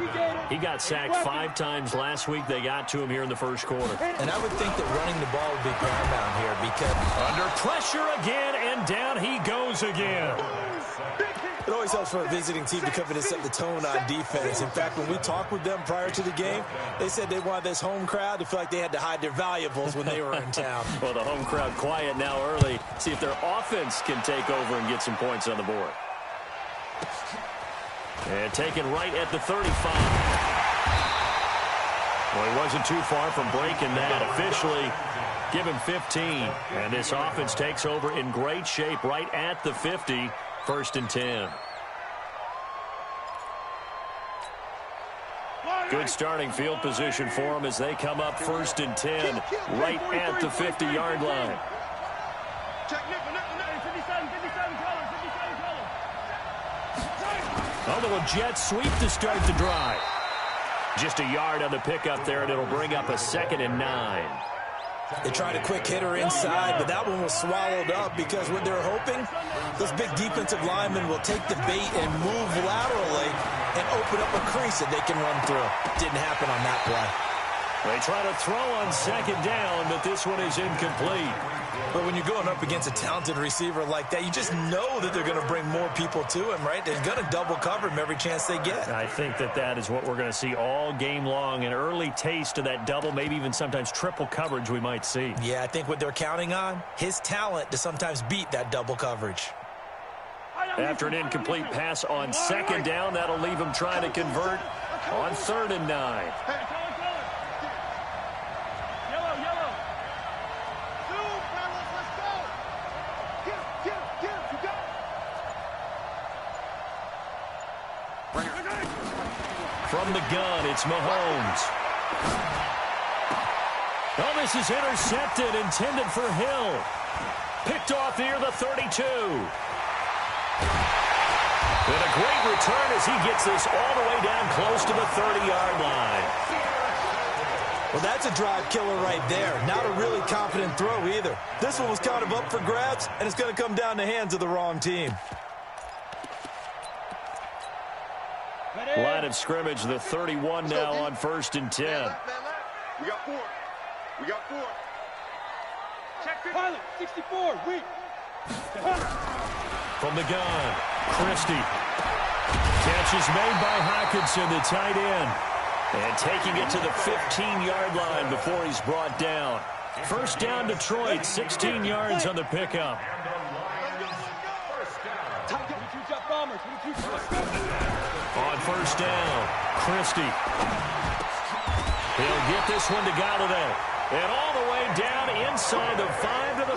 he got sacked 5 times last week. They got to him here in the first quarter. And I would think that running the ball would be paramount here because under pressure again, and down he goes again. it always helps for a visiting team to come in and set the tone on defense. In fact, when we talked with them prior to the game, they said they wanted this home crowd to feel like they had to hide their valuables when they were in town. Well, the home crowd quiet now early. See if their offense can take over and get some points on the board. And taken right at the 35. Well, he wasn't too far from breaking that. Officially, give him 15. And this offense takes over in great shape right at the 50. First and 10. Good starting field position for them as they come up first and 10 right at the 50-yard line. A little jet sweep to start the drive. Just a yard on the pickup there, and it'll bring up a 2nd and 9. They tried a quick hitter inside, but that one was swallowed up because what they're hoping, those big defensive linemen will take the bait and move laterally and open up a crease that they can run through. Didn't happen on that play. They try to throw on second down, but this one is incomplete. But when you're going up against a talented receiver like that, you just know that they're going to bring more people to him, right? They're going to double cover him every chance they get. I think that is what we're going to see all game long. An early taste of that double, maybe even sometimes triple coverage we might see. Yeah, I think what they're counting on, his talent to sometimes beat that double coverage. After an incomplete pass on second down, that'll leave him trying to convert on 3rd and 9. From the gun, it's Mahomes. Oh, this is intercepted, intended for Hill. Picked off near the 32. And a great return as he gets this all the way down close to the 30-yard line. Well, that's a drive killer right there. Not a really confident throw either. This one was kind of up for grabs, and it's going to come down the hands of the wrong team. Line of scrimmage, the 31 now on 1st and 10. We got 4. We got 4. Check pilot, 64, weak. From the gun, Christie. Catch is made by Hockenson, the tight end. And taking it to the 15-yard line before he's brought down. First down, Detroit, 16 yards on the pickup. On first down, Christie. He'll get this one to Galladay. And all the way down inside the 5 to the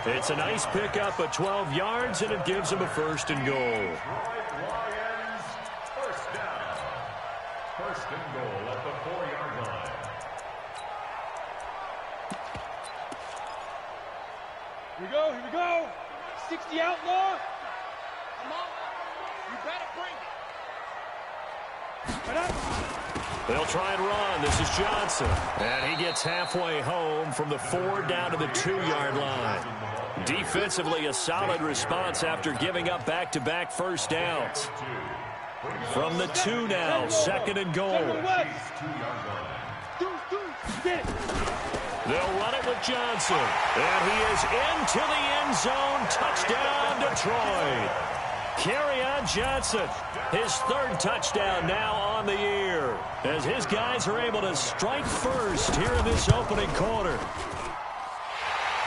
4. It's a nice pickup of 12 yards, and it gives him a 1st and goal. First down. 1st and goal at the 4-yard line. Here we go. 60 outlaw. Come on. You better bring it. Right up. They'll try and run. This is Johnson. And he gets halfway home from the 4 down to the 2-yard line. Defensively, a solid response after giving up back-to-back first downs. From the 2 now, 2nd and goal. They'll run it with Johnson. And he is into the end zone. Touchdown, Detroit. Kerryon Johnson, his 3rd touchdown now on the year, as his guys are able to strike first here in this opening quarter.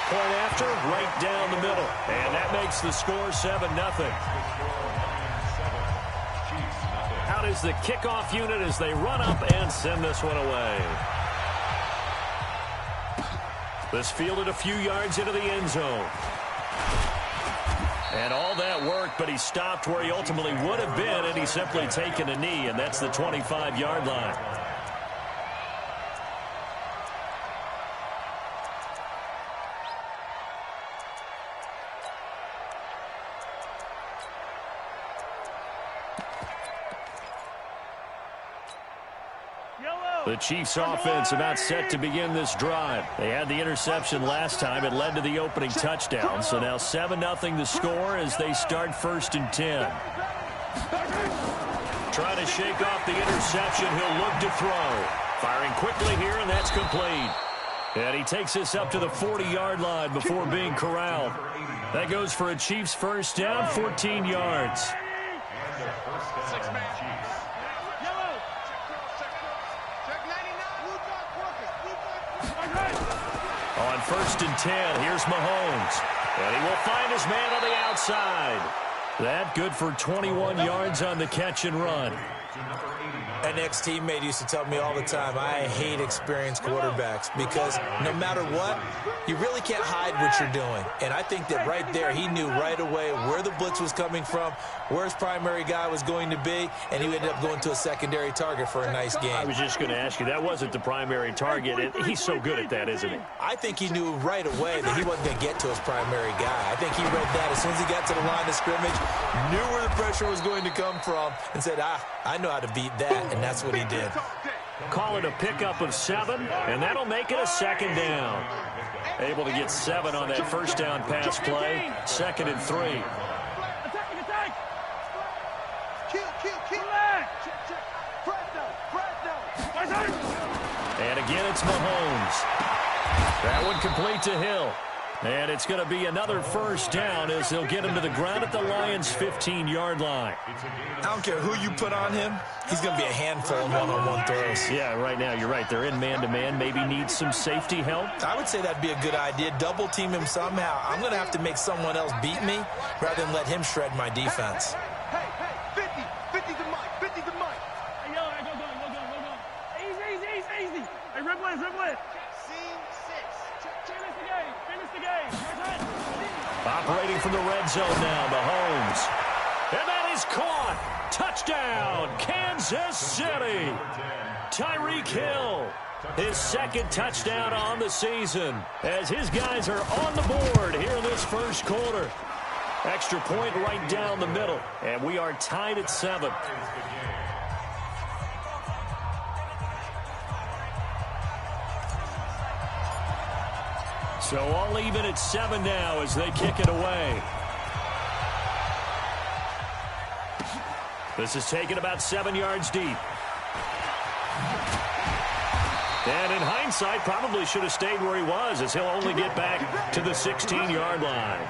Point after, right down the middle. And that makes the score 7-0. Out is the kickoff unit as they run up and send this one away. This fielded a few yards into the end zone. And all that work, but he stopped where he ultimately would have been, and he's simply taken a knee, and that's the 25-yard line. The Chiefs' offense about set to begin this drive. They had the interception last time. It led to the opening touchdown. So now 7-0 the score as they start 1st and 10. Trying to shake off the interception. He'll look to throw. Firing quickly here, and that's complete. And he takes this up to the 40-yard line before being corralled. That goes for a Chiefs first down, 14 yards. On 1st and 10, here's Mahomes. And he will find his man on the outside. That good for 21 yards on the catch and run. An ex-teammate used to tell me all the time, I hate experienced quarterbacks because no matter what, you really can't hide what you're doing. And I think that right there, he knew right away where the blitz was coming from, where his primary guy was going to be, and he ended up going to a secondary target for a nice game. I was just going to ask you, that wasn't the primary target. He's so good at that, isn't he? I think he knew right away that he wasn't going to get to his primary guy. I think he read that as soon as he got to the line of scrimmage, knew where the pressure was going to come from, and said, I know how to beat that, and that's what he did. Call it a pickup of 7, and that'll make it a 2nd down. Able to get 7 on that first down pass play. 2nd and 3. Attack! Kill! And again, it's Mahomes. That one complete to Hill. And it's going to be another first down as they'll get him to the ground at the Lions' 15-yard line. I don't care who you put on him. He's going to be a handful in one-on-one throws. Yeah, right now, you're right. They're in man-to-man. Maybe need some safety help. I would say that'd be a good idea. Double team him somehow. I'm going to have to make someone else beat me rather than let him shred my defense. Hey, 50 to Mike. Hey, yo, go. Easy. Hey, red blitz. Scene 6. Finish the game. Operating from the red zone now, Mahomes. And that is caught. Touchdown, Kansas City. Tyreek Hill, his 2nd touchdown on the season, as his guys are on the board here in this first quarter. Extra point right down the middle, and we are tied at 7. So all even at 7 now as they kick it away. This is taken about 7 yards deep. And in hindsight, probably should have stayed where he was, as he'll only get back to the 16-yard line.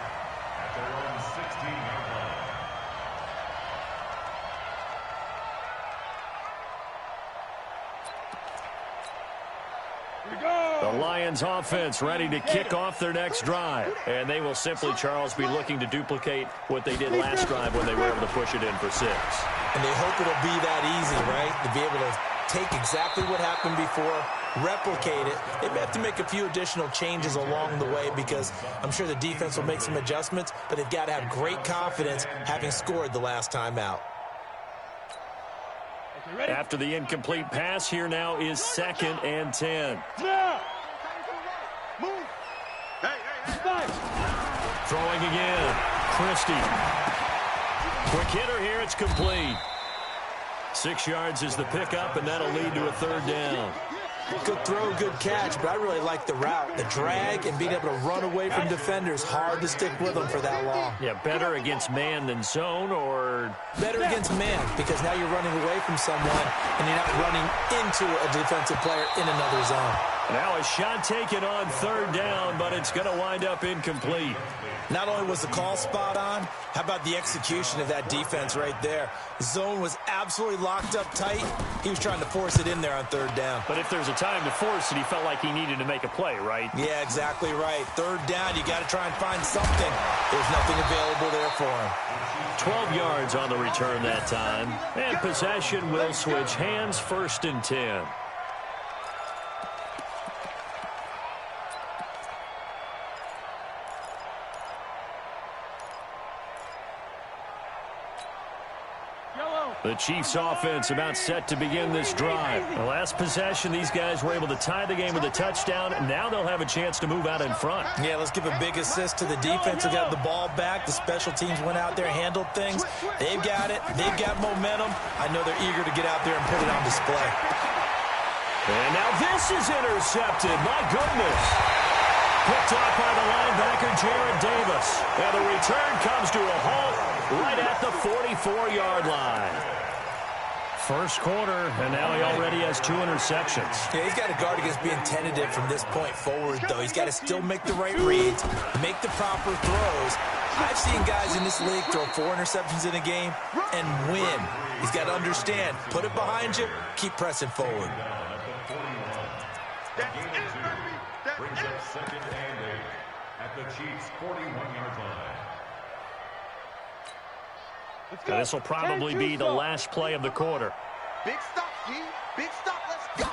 The Lions offense ready to kick off their next drive. And they will simply, Charles, be looking to duplicate what they did last drive when they were able to push it in for 6. And they hope it'll be that easy, right? To be able to take exactly what happened before, replicate it. They may have to make a few additional changes along the way because I'm sure the defense will make some adjustments, but they've got to have great confidence having scored the last time out. After the incomplete pass, here now is 2nd and 10. Move. Throwing again. Christie. Quick hitter here. It's complete. 6 yards is the pickup, and that'll lead to a third down. Good throw, good catch, but I really like the route. The drag and being able to run away from defenders, hard to stick with them for that long. Yeah, better against man than zone, or? Better against man, because now you're running away from someone, and you're not running into a defensive player in another zone. Now a shot taken on third down, but it's going to wind up incomplete. Not only was the call spot on, how about the execution of that defense right there? The zone was absolutely locked up tight. He was trying to force it in there on third down. But if there's a time to force it, he felt like he needed to make a play, right? Yeah, exactly right. Third down, you got to try and find something. There's nothing available there for him. 12 yards on the return that time. And possession will switch hands, 1st and 10. The Chiefs offense about set to begin this drive. The last possession, these guys were able to tie the game with a touchdown, and now they'll have a chance to move out in front. Yeah, let's give a big assist to the defense who got the ball back. The special teams went out there, handled things. They've got it. They've got momentum. I know they're eager to get out there and put it on display. And now this is intercepted. My goodness. Picked off by the linebacker, Jared Davis. And the return comes to a halt right at the 44-yard line. First quarter, and now he already has 2 interceptions. Yeah, he's got to guard against being tentative from this point forward, though. He's got to still make the right reads, make the proper throws. I've seen guys in this league throw 4 interceptions in a game and win. He's got to understand, put it behind you, keep pressing forward. Brings up 2nd and 8 at the Chiefs' 41-yard line. Now, this will probably be the last play of the quarter. Big stop, G. Big stop. Let's go.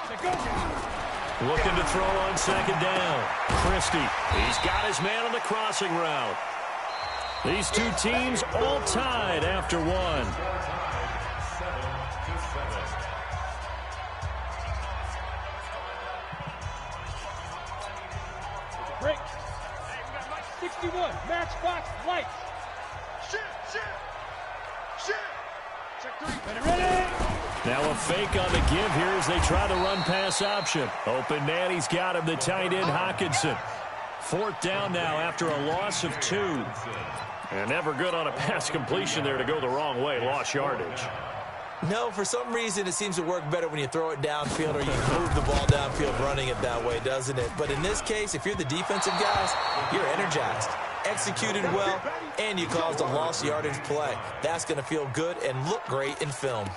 Looking to throw on 2nd down. Christie, he's got his man on the crossing route. These two teams all tied after one. Break. 61, matchbox lights. Shit. Check 3. Ready? Now a fake on the give here as they try the run-pass option. Open man, he's got him, the tight end, Hockenson. 4th down now after a loss of 2. And never good on a pass completion there to go the wrong way. Lost yardage. No, for some reason it seems to work better when you throw it downfield or you move the ball downfield running it that way, doesn't it? But in this case, if you're the defensive guys, you're energized, executed well, and you caused a lost yardage play. That's going to feel good and look great in film.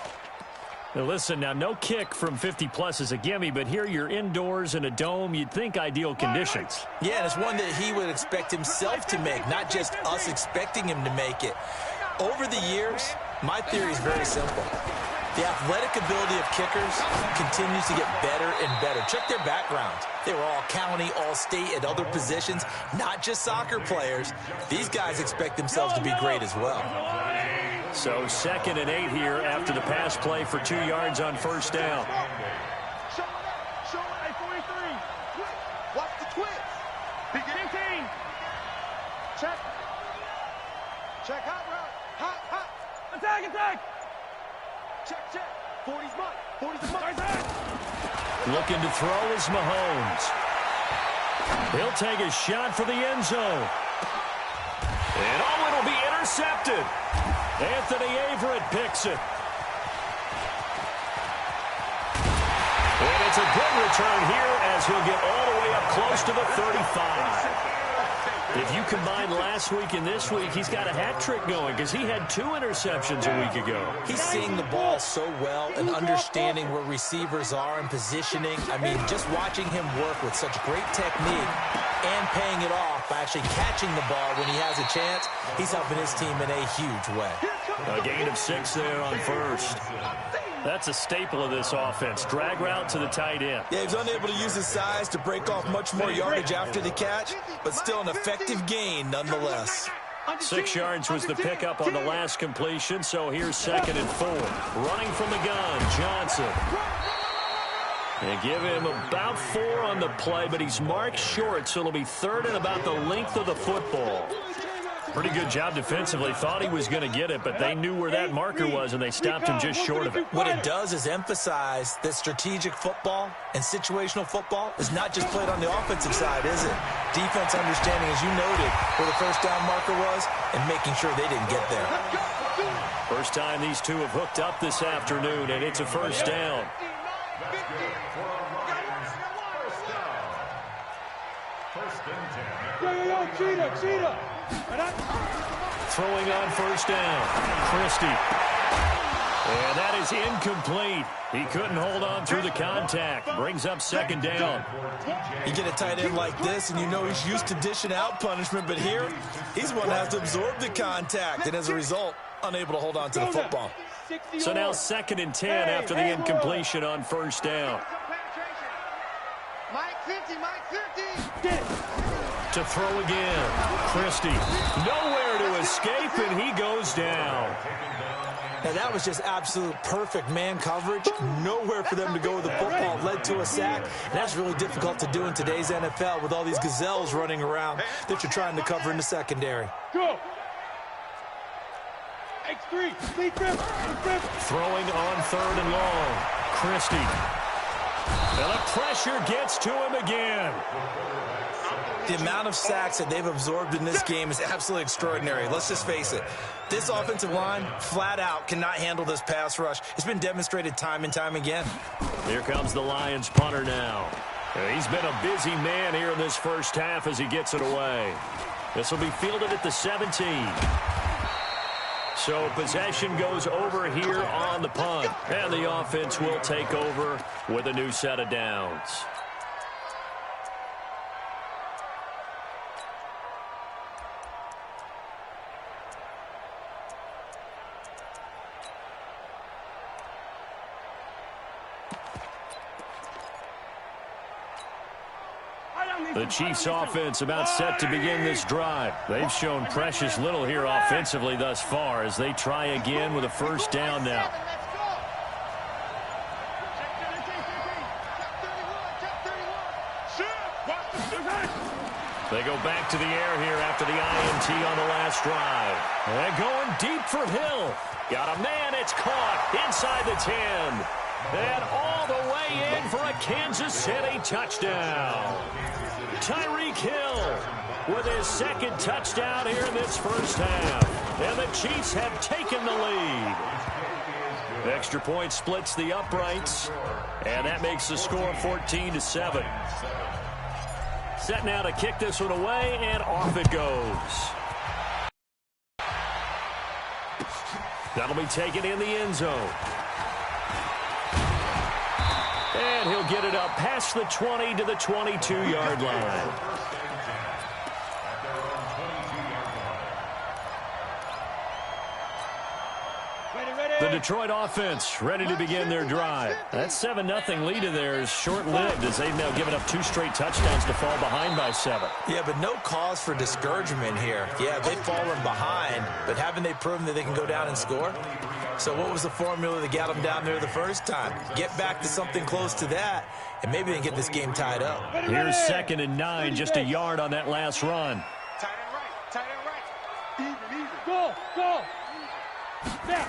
Now listen, now no kick from 50-plus is a gimme, but here you're indoors in a dome. You'd think ideal conditions. Yeah, and it's one that he would expect himself to make, not just us expecting him to make it. Over the years, my theory is very simple. The athletic ability of kickers continues to get better and better. Check their backgrounds. They were all county, all state at other positions, not just soccer players. These guys expect themselves to be great as well. So 2nd and 8 here after the pass play for 2 yards on 1st down. Show it, 43. Watch the twist. 15. Check hot route. Hot. Attack. Check. 40's mark. 40's the mark. Looking to throw is Mahomes. He'll take a shot for the end zone. And it'll be intercepted. Anthony Averett picks it. And it's a good return here as he'll get all the way up close to the 35. If you combine last week and this week, he's got a hat trick going because he had 2 interceptions a week ago. He's seeing the ball so well and understanding where receivers are and positioning. I mean, just watching him work with such great technique and paying it off by actually catching the ball when he has a chance, he's helping his team in a huge way. A gain of 6 there on 1st. That's a staple of this offense. Drag route to the tight end. Yeah, he's unable to use his size to break off much more yardage after the catch, but still an effective gain nonetheless. 6 yards was the pickup on the last completion, so here's 2nd and 4. Running from the gun, Johnson. They give him about 4 on the play, but he's marked short, so it'll be 3rd and about the length of the football. Pretty good job defensively. Thought he was going to get it, but they knew where that marker was, and they stopped him just short of it. What it does is emphasize that strategic football and situational football is not just played on the offensive side, is it? Defense understanding, as you noted, where the first down marker was and making sure they didn't get there. First time these two have hooked up this afternoon, and it's a first down. Cheetah. Throwing on first down, Christie. And that is incomplete. He couldn't hold on through the contact. Brings up second down. You get a tight end like this, and you know he's used to dishing out punishment, but here, he's one that has to absorb the contact, and as a result, unable to hold on to the football. So now 2nd and 10 after the incompletion on first down. Mike 50. To throw again, Christie. Nowhere to escape, and he goes down. Now, that was just absolute perfect man coverage. Nowhere for them to go with the football. Led to a sack. And that's really difficult to do in today's NFL with all these gazelles running around that you're trying to cover in the secondary. Go. X3. Throwing on 3rd and long. Christie. And the pressure gets to him again. The amount of sacks that they've absorbed in this game is absolutely extraordinary. Let's just face it. This offensive line, flat out, cannot handle this pass rush. It's been demonstrated time and time again. Here comes the Lions punter now. He's been a busy man here in this first half as he gets it away. This will be fielded at the 17. So possession goes over here on the punt. And the offense will take over with a new set of downs. The Chiefs offense about set to begin this drive. They've shown precious little here offensively thus far as they try again with a first down now. They go back to the air here after the INT on the last drive. They're going deep for Hill. Got a man, it's caught inside the 10. And all the way in for a Kansas City touchdown. Tyreek Hill with his 2nd touchdown here in this first half. And the Chiefs have taken the lead. Extra point splits the uprights. And that makes the score 14-7. Set now to kick this one away, and off it goes. That'll be taken in the end zone. And he'll get it up past the 20 to the 22-yard line. The Detroit offense ready to begin their drive. That 7-0 lead of theirs short-lived as they've now given up 2 straight touchdowns to fall behind by 7. Yeah, but no cause for discouragement here. Yeah, they've fallen behind, but haven't they proven that they can go down and score? So what was the formula that got them down there the first time? Get back to something close to that, and maybe they can get this game tied up. Here's 2nd and 9, just a yard on that last run. Tight end right. Even. Go. Now.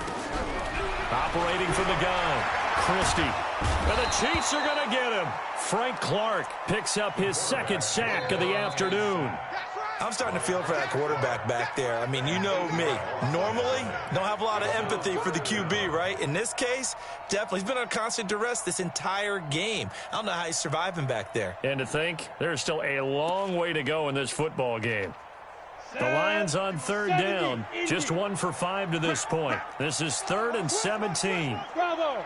Operating from the gun, Christie. And the Chiefs are going to get him. Frank Clark picks up his 2nd sack of the afternoon. I'm starting to feel for that quarterback back there. I mean, you know me. Normally, don't have a lot of empathy for the QB, right? In this case, definitely. He's been on constant duress this entire game. I don't know how he's surviving back there. And to think, there's still a long way to go in this football game. The Lions on 3rd down, just 1 for 5 to this point. This is 3rd and 17. Bravo.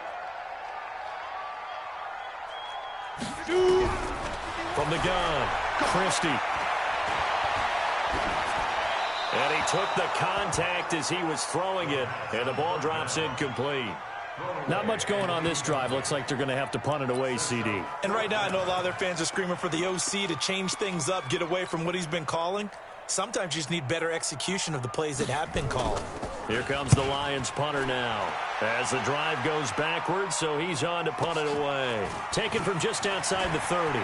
From the gun, Christie. And he took the contact as he was throwing it, and the ball drops incomplete. Not much going on this drive. Looks like they're going to have to punt it away, CD. And right now, I know a lot of their fans are screaming for the OC to change things up, get away from what he's been calling. Sometimes you just need better execution of the plays that have been called. Here comes the Lions punter now as the drive goes backwards, so he's on to punt it away. Taken from just outside the 30.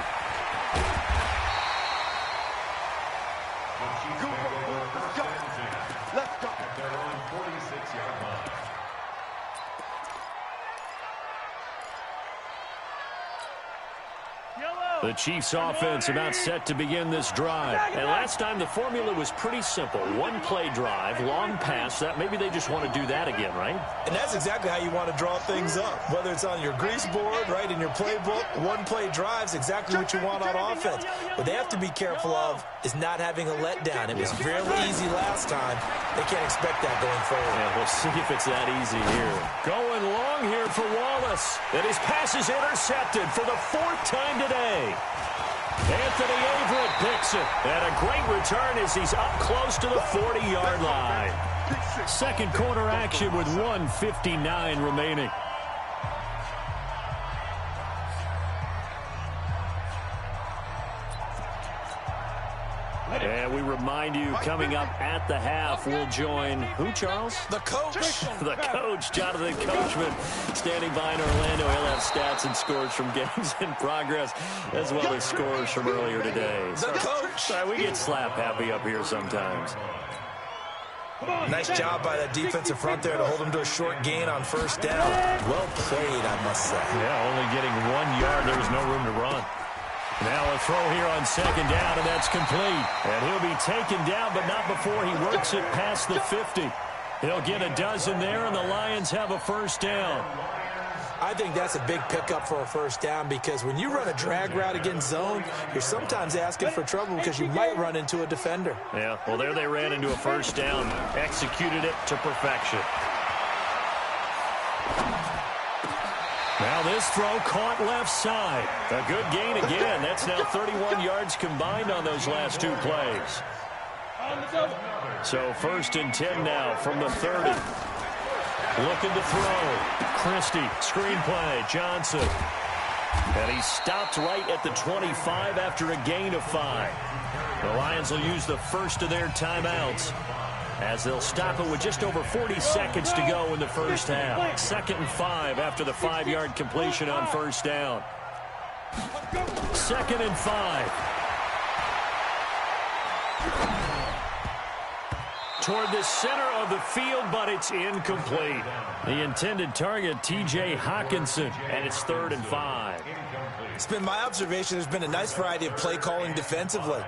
The Chiefs offense about set to begin this drive. And last time the formula was pretty simple. One play drive, long pass. That maybe they just want to do that again, right? And that's exactly how you want to draw things up. Whether it's on your grease board, right, in your playbook, one play drive's exactly what you want on offense. What they have to be careful of is not having a letdown. It was fairly easy last time. They can't expect that going forward. Yeah, we'll see if it's that easy here. Going long here for Wallace. And his pass is intercepted for the 4th time today. Anthony Averett picks it. And a great return as he's up close to the 40-yard line. Second quarter action with 1:59 remaining. And we remind you, coming up at the half, we'll join who, Charles? The coach. The coach, Jonathan Coachman, standing by in Orlando. He'll have stats and scores from games in progress, as well as scores from earlier today. The coach. We get slap happy up here sometimes. Nice job by that defensive front there to hold him to a short gain on first down. Well played, I must say. Yeah, only getting 1 yard. There was no room to run. Now a throw here on second down, and that's complete. And he'll be taken down, but not before he works it past the 50. He'll get a dozen there, and the Lions have a first down. I think that's a big pickup for a first down because when you run a drag route against zone, you're sometimes asking for trouble because you might run into a defender. Yeah, well, there they ran into a first down, executed it to perfection. Now this throw caught left side. A good gain again. That's now 31 yards combined on those last 2 plays. So 1st and 10 now from the 30. Looking to throw. Christie, screen play, Johnson. And he stopped right at the 25 after a gain of 5. The Lions will use the first of their timeouts, as they'll stop it with just over 40 seconds to go in the first half. 2nd and 5 after the 5-yard completion on first down. 2nd and 5. Toward the center of the field, but it's incomplete. The intended target, T.J. Hawkinson, and it's 3rd and 5. It's been my observation there's been a nice variety of play calling defensively.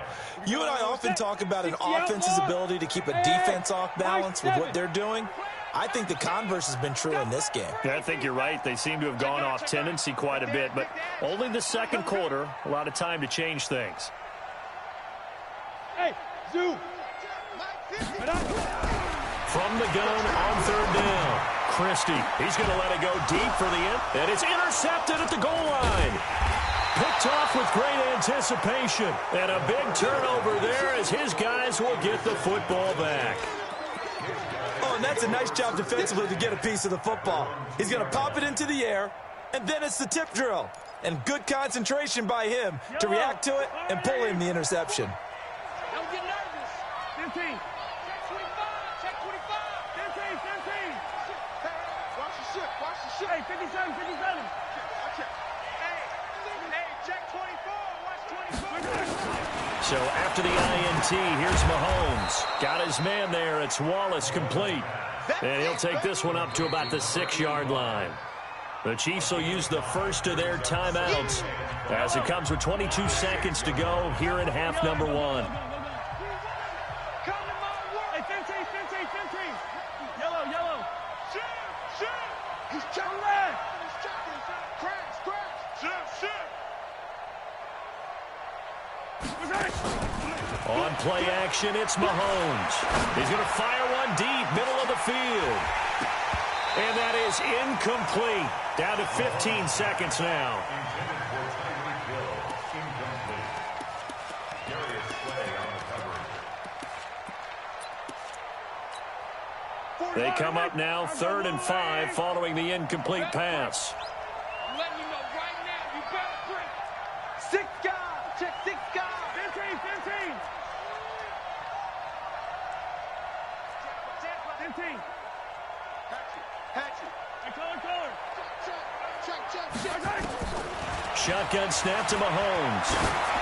You and I often talk about an offense's ability to keep a defense off balance with what they're doing. I think the converse has been true in this game. Yeah, I think you're right. They seem to have gone off tendency quite a bit, but only the second quarter, a lot of time to change things. Hey, Zoo. From the gun on 3rd down. Christie, he's going to let it go deep for the end, and it's intercepted at the goal line. Picked off with great anticipation, and a big turnover there as his guys will get the football back. Oh, and that's a nice job defensively to get a piece of the football. He's going to pop it into the air, and then it's the tip drill. And good concentration by him to react to it and pull in the interception. Don't get nervous. 15. Check 25. 15. Watch the ship. Watch the ship. Hey, 57, 57. Hey, check 24. Watch 24. So after the INT, here's Mahomes. Got his man there. It's Wallace complete. And he'll take this one up to about the 6-yard line. The Chiefs will use the first of their timeouts as it comes with 22 seconds to go here in half number 1. Hey, 15. Yellow. Shoot. He's checking. He's checking. Crash. Shoot. On play action, it's Mahomes. He's going to fire one deep, middle of the field. And that is incomplete. Down to 15 seconds now. They come up now 3rd and 5 following the incomplete pass. I'm letting you know right now, you better bring 6 guys. Check 6 guys. 15. 15. Hatchet. Hey, color. Check. Shotgun snap to Mahomes.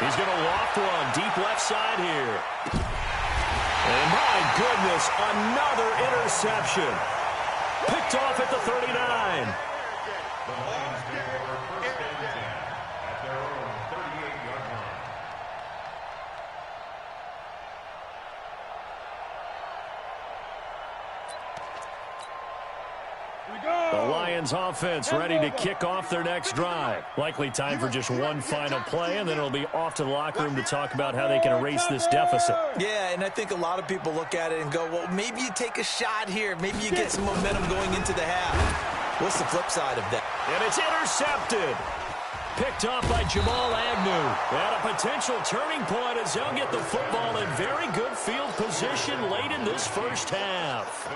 He's going to loft one deep left side here. And my goodness, another interception. Picked off at the 39. The Lions take over first and 10 at their own 38-yard The Lions offense ready to kick off their next drive. Likely time for just one final play, and then it'll be off to the locker room to talk about how they can erase this deficit. Yeah, and I think a lot of people look at it and go, well, maybe you take a shot here. Maybe you get some momentum going into the half. What's the flip side of that? And it's intercepted. Picked off by Jamal Agnew. And a potential turning point as they'll get the football in very good field position late in this first half.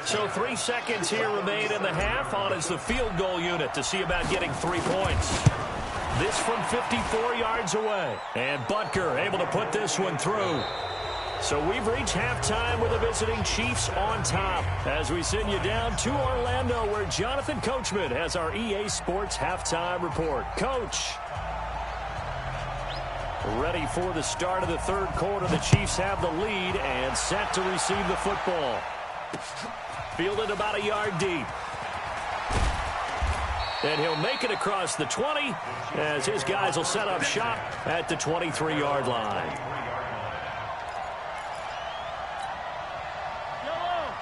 So 3 seconds here remain in the half. On is the field goal unit to see about getting 3 points. This from 54 yards away. And Butker able to put this one through. So we've reached halftime with the visiting Chiefs on top as we send you down to Orlando where Jonathan Coachman has our EA Sports halftime report. Coach. Ready for the start of the third quarter. The Chiefs have the lead and set to receive the football. Fielded about a yard deep. And he'll make it across the 20 as his guys will set up shop at the 23-yard line.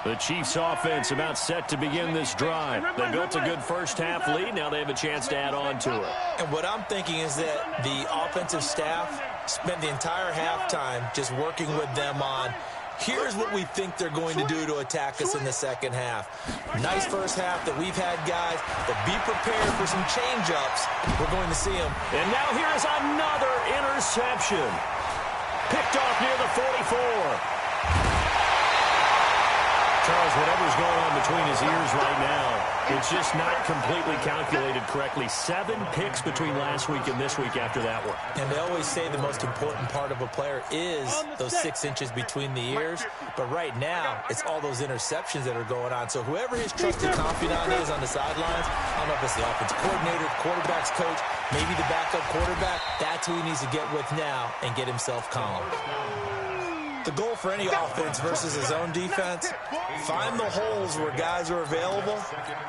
The Chiefs offense about set to begin this drive. They built a good first half lead. Now they have a chance to add on to it. And what I'm thinking is that the offensive staff spent the entire halftime just working with them on, here's what we think they're going to do to attack us in the second half. Nice first half that we've had, guys, but be prepared for some change-ups. We're going to see them. And now here's another interception. Picked off near the 44. Charles, whatever's going on between his ears right now, it's just not completely calculated correctly. 7 picks between last week and this week after that one. And they always say the most important part of a player is those 6 inches between the ears. But right now, it's all those interceptions that are going on. So whoever his trusted confidant is on the sidelines, I don't know if it's the offensive coordinator, quarterback's coach, maybe the backup quarterback, that's who he needs to get with now and get himself calm. The goal for any offense versus his own defense, find the holes where guys are available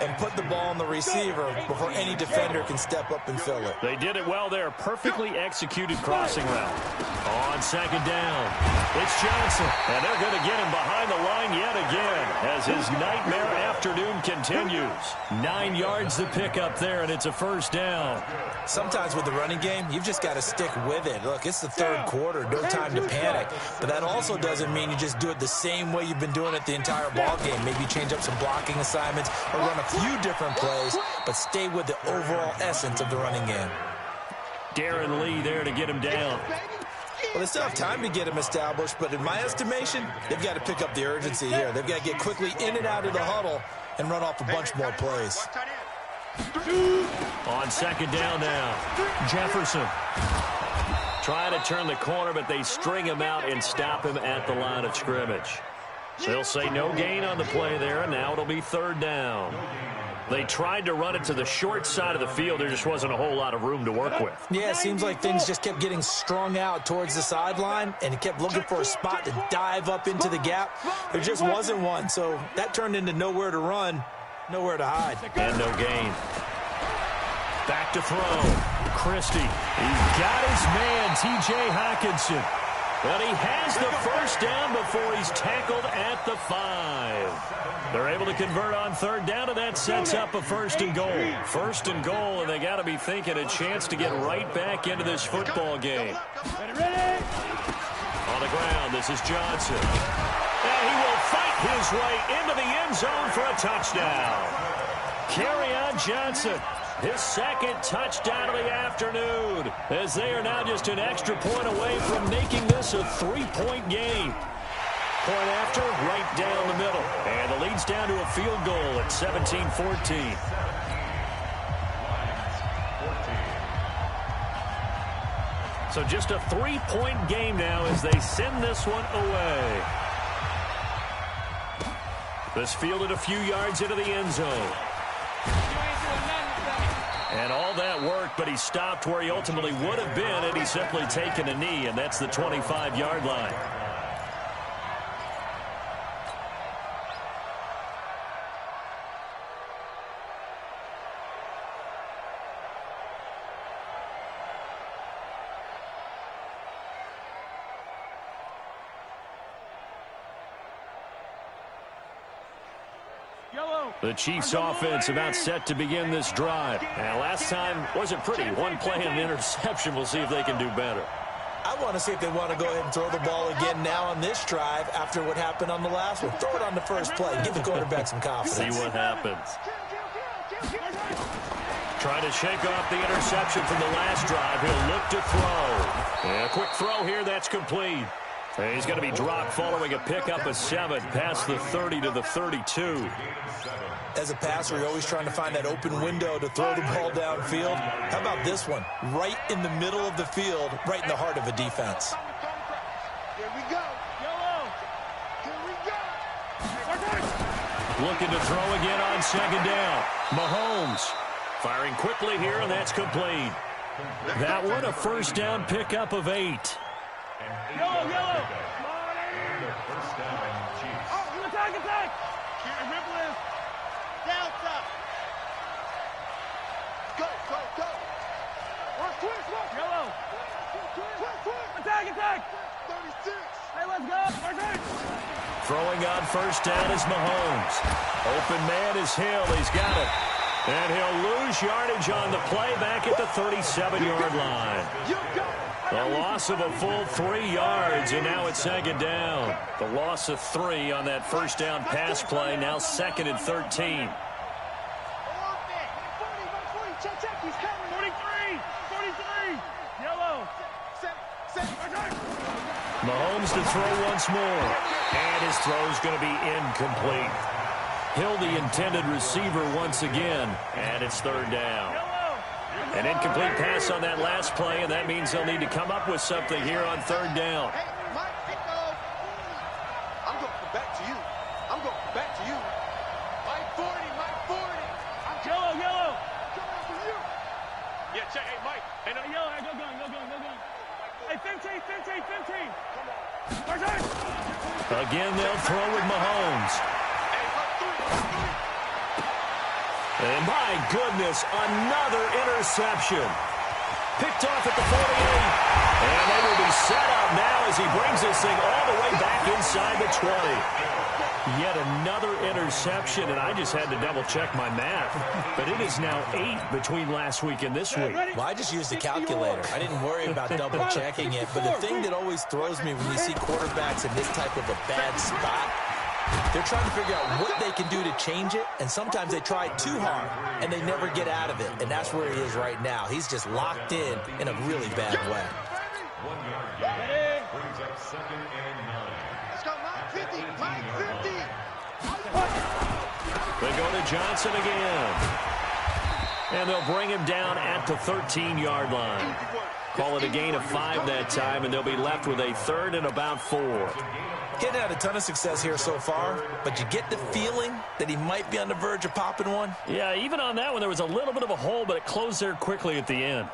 and put the ball on the receiver before any defender can step up and fill it. They did it well there. Perfectly executed crossing route. On second down, it's Johnson. And they're going to get him behind the line yet again as his nightmare afternoon continues. 9 yards to pick up there, and it's a first down. Sometimes with the running game, you've just got to stick with it. Look, it's the third quarter. No time to panic. But that also doesn't mean you just do it the same way you've been doing it the entire ball game. Maybe change up some blocking assignments or run a few different plays, but stay with the overall essence of the running game. Darren Lee there to get him down. Well, they still have time to get him established, but in my estimation, they've got to pick up the urgency here. They've got to get quickly in and out of the huddle and run off a bunch more plays. On second down now, Jefferson. Trying to turn the corner, but they string him out and stop him at the line of scrimmage. So they'll say no gain on the play there, and now it'll be third down. They tried to run it to the short side of the field. There just wasn't a whole lot of room to work with. Yeah, it seems like things just kept getting strung out towards the sideline, and he kept looking for a spot to dive up into the gap. There just wasn't one, so that turned into nowhere to run, nowhere to hide. And no gain. Back to throw. Christie. He's got his man, T.J. Hockenson. But he has the first down before he's tackled at the 5. They're able to convert on third down, and that sets up a first and goal. First and goal, and they got to be thinking a chance to get right back into this football game. On the ground, this is Johnson. And he will fight his way into the end zone for a touchdown. Kerryon Johnson. His second touchdown of the afternoon, as they are now just an extra point away from making this a 3-point game. Point after, right down the middle. And the lead's down to a field goal at 17-14. So just a 3-point game now as they send this one away. This fielded a few yards into the end zone. And all that worked, but he stopped where he ultimately would have been had he simply taken a knee, and that's the 25-yard line. Yellow. The Chiefs offense about set to begin this drive. And last time wasn't pretty. One play and an interception. We'll see if they can do better. I want to see if they want to go ahead and throw the ball again now on this drive after what happened on the last one. Throw it on the first play. Give the quarterback some confidence. See what happens. Trying to shake off the interception from the last drive. He'll look to throw. And a quick throw here. That's complete. And he's going to be dropped following a pickup of 7 past the 30 to the 32. As a passer, you're always trying to find that open window to throw the ball downfield. How about this one? Right in the middle of the field, right in the heart of a defense. Here we go. Yellow. Here we go. Looking to throw again on second down. Mahomes firing quickly here, and that's complete. That one, a first down pickup of 8. Yellow. First down, Chiefs. Oh, attack. Hey, ripple is. Down top. Go. Twist. Yellow. Twist. Attack. 36. Hey, let's go. First. Throwing on first down is Mahomes. Open man is Hill. He's got it. And he'll lose yardage on the play back at the 37-yard line. You got it. The loss of a full 3 yards, and now it's second down. The loss of 3 on that first down pass play, now second and 13. 43. Yellow. Mahomes to throw once more. And his throw's going to be incomplete. Hill, the intended receiver once again, and it's third down. An incomplete pass on that last play, and that means they'll need to come up with something here on third down. Hey, Mike, I'm going back to you. Mike 40. I'm Yellow. coming for you. Yeah, check. Hey, Mike. Hey, no. Yellow. Go going. Hey, 15. First. Again, they'll throw with Mahomes. Hey, Mike 3. And my goodness, another interception. Picked off at the 48. And they will be set up now as he brings this thing all the way back inside the 20. Yet another interception, and I just had to double-check my math. But it is now 8 between last week and this week. Well, I just used a calculator. I didn't worry about double-checking it. But the thing that always throws me when you see quarterbacks in this type of a bad spot, they're trying to figure out what they can do to change it, and sometimes they try it too hard, and they never get out of it. And that's where he is right now. He's just locked in a really bad way. 1 yard gain. Brings up second and 9. Let's go, Mike 50. They go to Johnson again. And they'll bring him down at the 13-yard line. Call it a gain of 5 that time, and they'll be left with a third and about 4. Getting had a ton of success here so far, but you get the feeling that he might be on the verge of popping one. Yeah, even on that one, there was a little bit of a hole, but it closed there quickly at the end.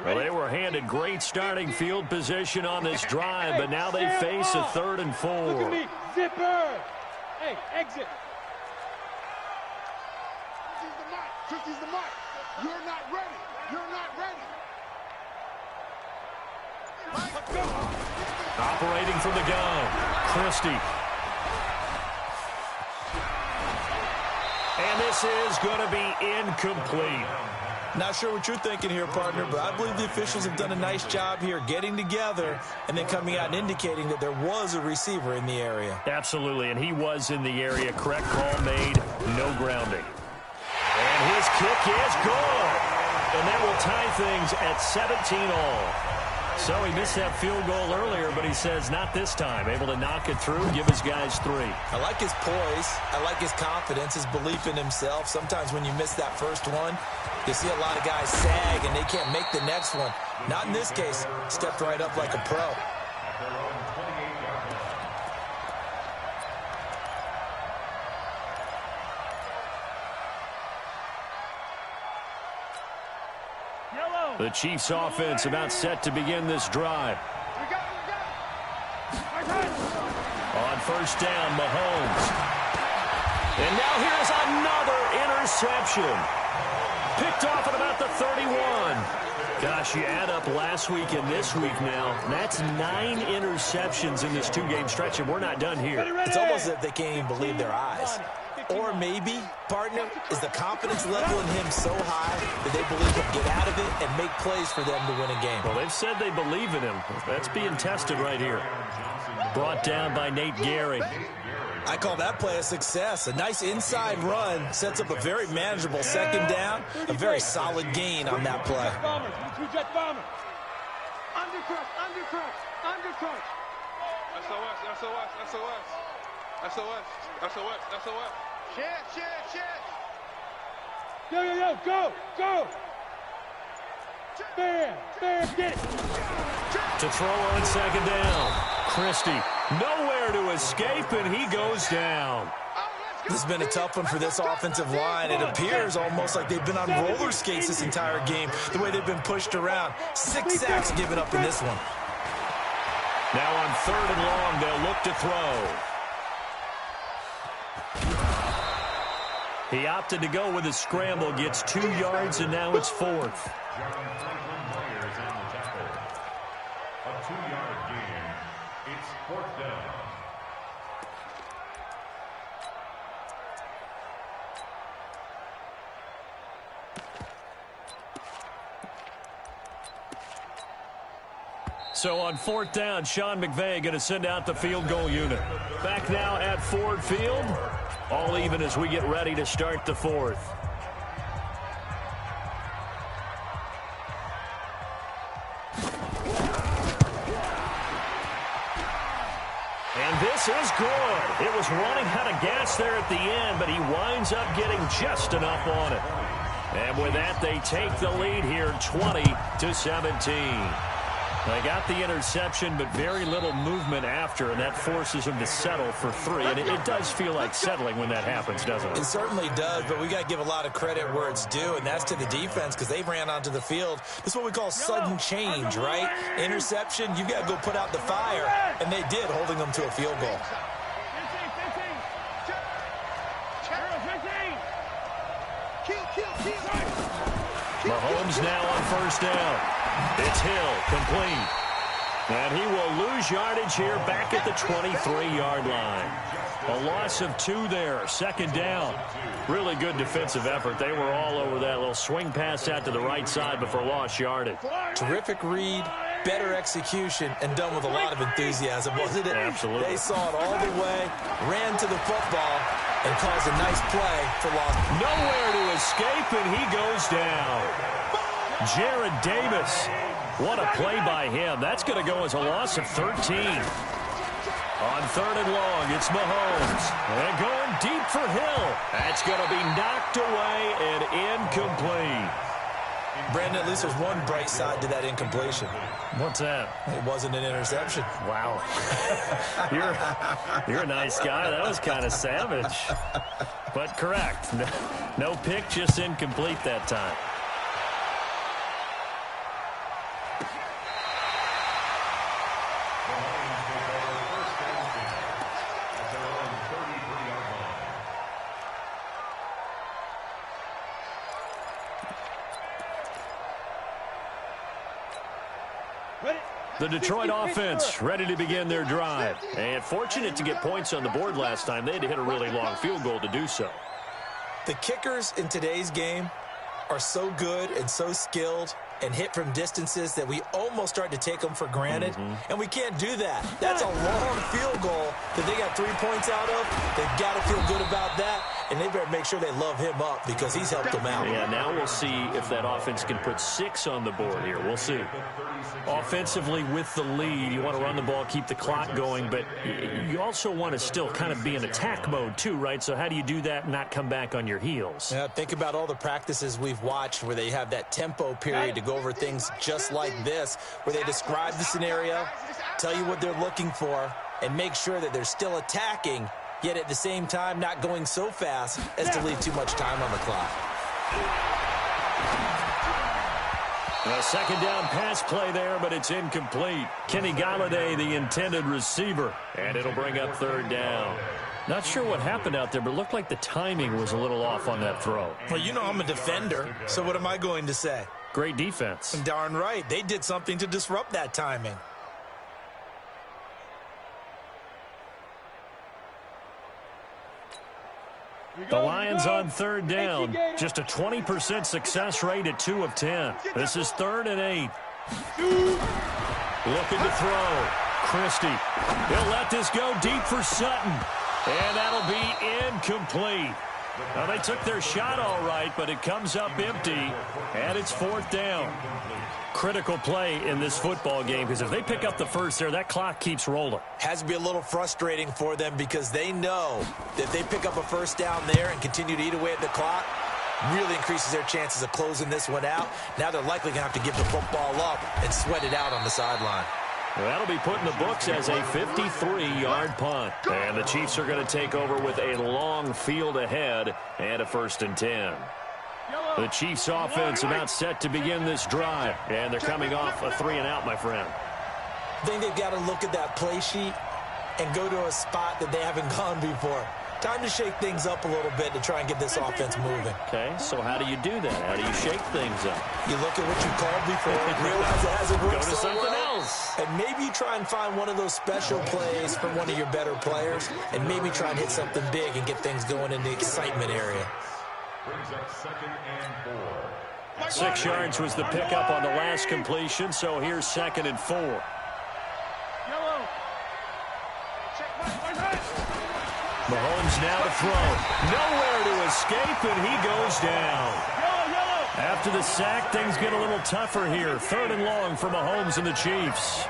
Well, they were handed great starting field position on this drive, but now they face a third and 4. Look at me. Zipper. Hey, exit. 50's the mark. You're not ready. Operating from the gun, Christie. And this is going to be incomplete. Not sure what you're thinking here, partner, but I believe the officials have done a nice job here getting together and then coming out and indicating that there was a receiver in the area. Absolutely, and he was in the area. Correct call made, no grounding. And his kick is good. And that will tie things at 17-all. So he missed that field goal earlier, but he says not this time. Able to knock it through, give his guys 3. I like his poise. I like his confidence, his belief in himself. Sometimes when you miss that first one, you see a lot of guys sag and they can't make the next one. Not in this case. Stepped right up like a pro. The Chiefs offense about set to begin this drive. On first down, Mahomes. And now here's another interception. Picked off at about the 31. Gosh, you add up last week and this week now. That's 9 interceptions in this 2-game stretch, and we're not done here. It's almost as if they can't even believe their eyes. Or maybe, partner, is the confidence level in him so high that they believe he'll get out of it and make plays for them to win a game. Well, they've said they believe in him. That's being tested right here. Brought down by Nate Gehring. I call that play a success. A nice inside run sets up a very manageable second down. A very solid gain on that play. Two-jet bomber. Undercrush, undercrush, undercrush. SOS, SOS, SOS. SOS, SOS, SOS. Shit. Go. Bam, get it. To throw on second down. Christie, nowhere to escape, and he goes down. This has been a tough one for this offensive line. It appears almost like they've been on roller skates this entire game, the way they've been pushed around. 6 sacks given up in this one. Now on 3rd and long, they'll look to throw. He opted to go with a scramble, gets 2 yards, and now it's 4th. A 2-yard gain. It's 4th down. So on 4th down, Sean McVay going to send out the field goal unit. Back now at Ford Field. All even as we get ready to start the 4th. And this is good. It was running out of gas there at the end, but he winds up getting just enough on it. And with that, they take the lead here 20-17. They got the interception, but very little movement after, and that forces them to settle for 3. And it does feel like settling when that happens, doesn't it? It certainly does, but we got to give a lot of credit where it's due, and that's to the defense because they ran onto the field. This is what we call sudden change, right? Interception, you got to go put out the fire, and they did, holding them to a field goal. 15. Mahomes now on 1st down. It's Hill, complete. And he will lose yardage here back at the 23-yard line. A loss of 2 there, 2nd down. Really good defensive effort. They were all over that little swing pass out to the right side before lost yardage. Terrific read, better execution, and done with a lot of enthusiasm, wasn't it? Absolutely. They saw it all the way, ran to the football, and caused a nice play for loss. Nowhere to escape, and he goes down. Jared Davis. What a play by him. That's going to go as a loss of 13. On 3rd and long, it's Mahomes. And going deep for Hill. That's going to be knocked away and incomplete. Brandon, at least there's one bright side to that incompletion. What's that? It wasn't an interception. Wow. You're a nice guy. That was kind of savage. But correct. No pick, just incomplete that time. The Detroit offense ready to begin their drive. And fortunate to get points on the board last time. They had to hit a really long field goal to do so. The kickers in today's game are so good and so skilled and hit from distances that we almost start to take them for granted. And we can't do that. That's a long field goal that they got 3 points out of. They've got to feel good about that. And they better make sure they love him up because he's helped them out. Yeah, now we'll see if that offense can put 6 on the board here. We'll see. Offensively with the lead, you want to run the ball, keep the clock going, but you also want to still kind of be in attack mode too, right? So how do you do that and not come back on your heels? Yeah, think about all the practices we've watched where they have that tempo period to go over things just like this, where they describe the scenario, tell you what they're looking for, and make sure that they're still attacking, yet at the same time not going so fast as to leave too much time on the clock. A 2nd down pass play there, but it's incomplete. Kenny Golladay, the intended receiver, and it'll bring up 3rd down. Not sure what happened out there, but it looked like the timing was a little off on that throw. Well, you know I'm a defender, so what am I going to say? Great defense. Darn right. They did something to disrupt that timing. The Lions on third down. Just a 20% success rate at 2 of 10. This is 3rd and 8. Looking to throw. Christie. He'll let this go deep for Sutton. And that'll be incomplete. Well, they took their shot all right, but it comes up empty, and it's 4th down. Critical play in this football game, because if they pick up the first there, that clock keeps rolling. Has to be a little frustrating for them because they know that if they pick up a first down there and continue to eat away at the clock, really increases their chances of closing this one out. Now they're likely going to have to give the football up and sweat it out on the sideline. Well, that'll be put in the books as a 53-yard punt. And the Chiefs are going to take over with a long field ahead and a 1st and 10. The Chiefs offense about set to begin this drive. And they're coming off a 3-and-out, my friend. I think they've got to look at that play sheet and go to a spot that they haven't gone before. Time to shake things up a little bit to try and get this offense moving. Okay, so how do you do that? How do you shake things up? You look at what you called before, realize it hasn't worked. Go to something else. And maybe you try and find one of those special plays from one of your better players, and maybe try and hit something big and get things going in the excitement area. Brings up 2nd and 4. 6 yards was the pickup on the last completion, so here's 2nd and 4. Mahomes now to throw. Nowhere to escape, and he goes down. After the sack, things get a little tougher here. 3rd and long for Mahomes and the Chiefs.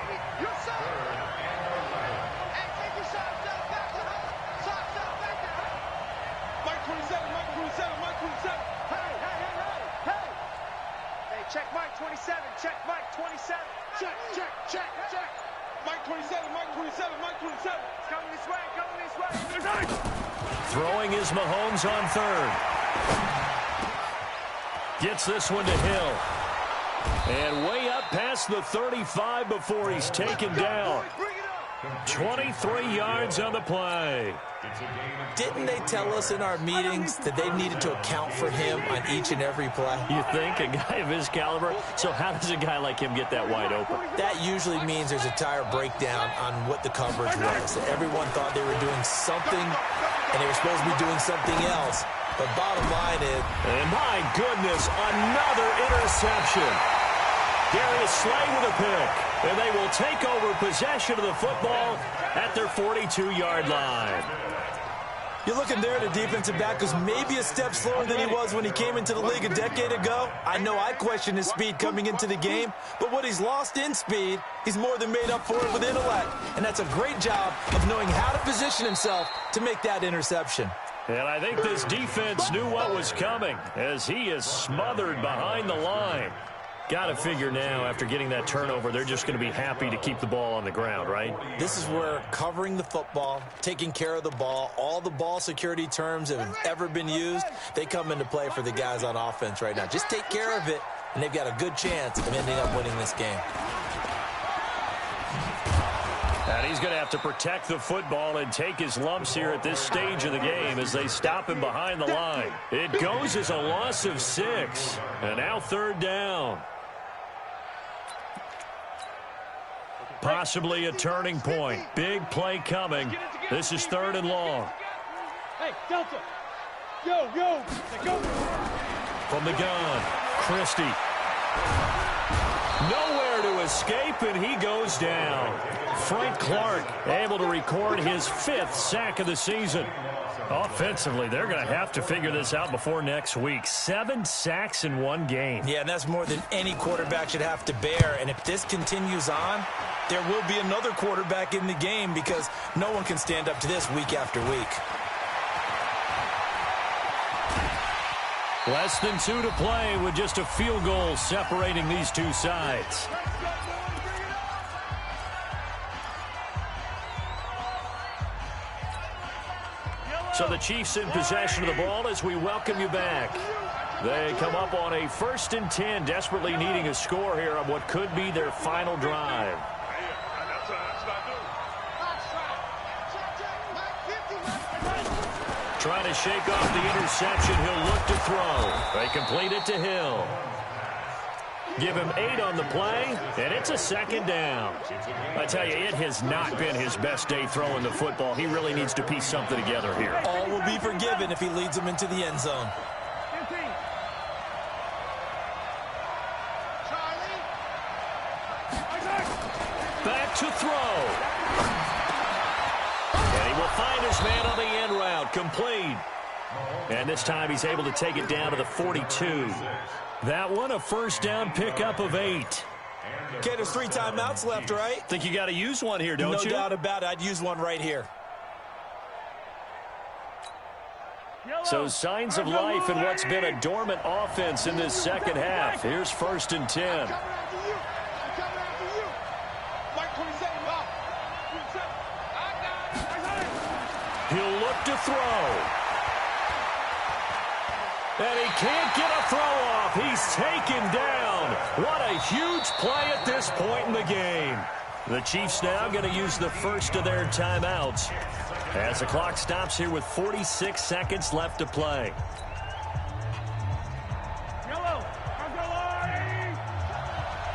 Check Mike 27. Check Mike 27. Check. Mike 27. Mike 27. Mike 27. It's coming this way. Coming this way. Throwing is Mahomes on 3rd. Gets this one to Hill. And way up past the 35 before he's taken down. 23 yards on the play. Didn't they tell us in our meetings that they needed to account for him on each and every play? You think? A guy of his caliber? So how does a guy like him get that wide open? That usually means there's a tire breakdown on what the coverage was. Everyone thought they were doing something, and they were supposed to be doing something else. But bottom line is... And my goodness, another interception. Darius Slay with a pick. And they will take over possession of the football at their 42-yard line. You're looking there at a defensive back who's maybe a step slower than he was when he came into the league a decade ago. I know I questioned his speed coming into the game, but what he's lost in speed, he's more than made up for it with intellect. And that's a great job of knowing how to position himself to make that interception. And I think this defense knew what was coming as he is smothered behind the line. Got to figure now, after getting that turnover, they're just going to be happy to keep the ball on the ground, right? This is where covering the football, taking care of the ball, all the ball security terms that have ever been used, they come into play for the guys on offense right now. Just take care of it, and they've got a good chance of ending up winning this game. And he's going to have to protect the football and take his lumps here at this stage of the game as they stop him behind the line. It goes as a loss of 6, and now 3rd down. Possibly a turning point. Big play coming. This is 3rd and long. Hey, Delta. Yo. Go. From the gun, Christie. Nowhere to escape, and he goes down. Frank Clark able to record his 5th sack of the season. Offensively, they're going to have to figure this out before next week. 7 sacks in one game. Yeah, and that's more than any quarterback should have to bear. And if this continues on, there will be another quarterback in the game because no one can stand up to this week after week. Less than 2 to play with just a field goal separating these two sides. So the Chiefs in possession of the ball as we welcome you back. They come up on a 1st and 10, desperately needing a score here on what could be their final drive. Trying to shake off the interception. He'll look to throw. They complete it to Hill. Give him 8 on the play, and it's a second down. I tell you, it has not been his best day throwing the football. He really needs to piece something together here. All will be forgiven if he leads them into the end zone. 15. Charlie. Back to throw. And he will find his man on the end route, complete. And this time he's able to take it down to the 42. That one a first down pickup of 8. Okay, there's 3 timeouts left, right? Think you got to use one here, don't you? No doubt about it. I'd use one right here. So signs of life in what's been a dormant offense in this second half. Here's 1st and 10. I'm coming after you. I'm coming after you. Mike 27. I got it. He'll look to throw. And he can't get a throw off. He's taken down. What a huge play at this point in the game. The Chiefs now going to use the first of their timeouts as the clock stops here with 46 seconds left to play. Yellow.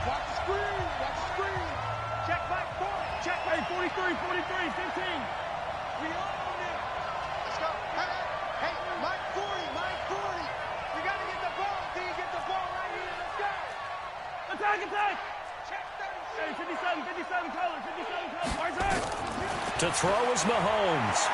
Watch the screen. Watch the screen. Check back. Check back. 43, 15. We own it. Let's go. Hey, Mike 40. We got to get the ball. Do you get the ball right here? Let's go. Attack. Check 37. Hey, 57 color. To throw is Mahomes.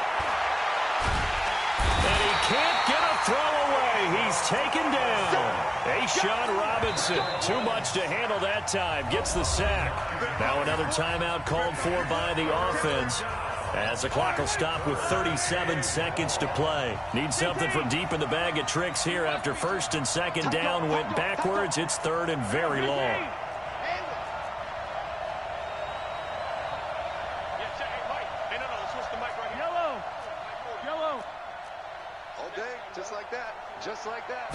And he can't get a throw away. He's taken down. A'Shawn Robinson, too much to handle that time. Gets the sack. Now another timeout called for by the offense, as the clock will stop with 37 seconds to play. Need something from deep in the bag of tricks here after 1st and 2nd down went backwards. It's 3rd and very long. Just like that.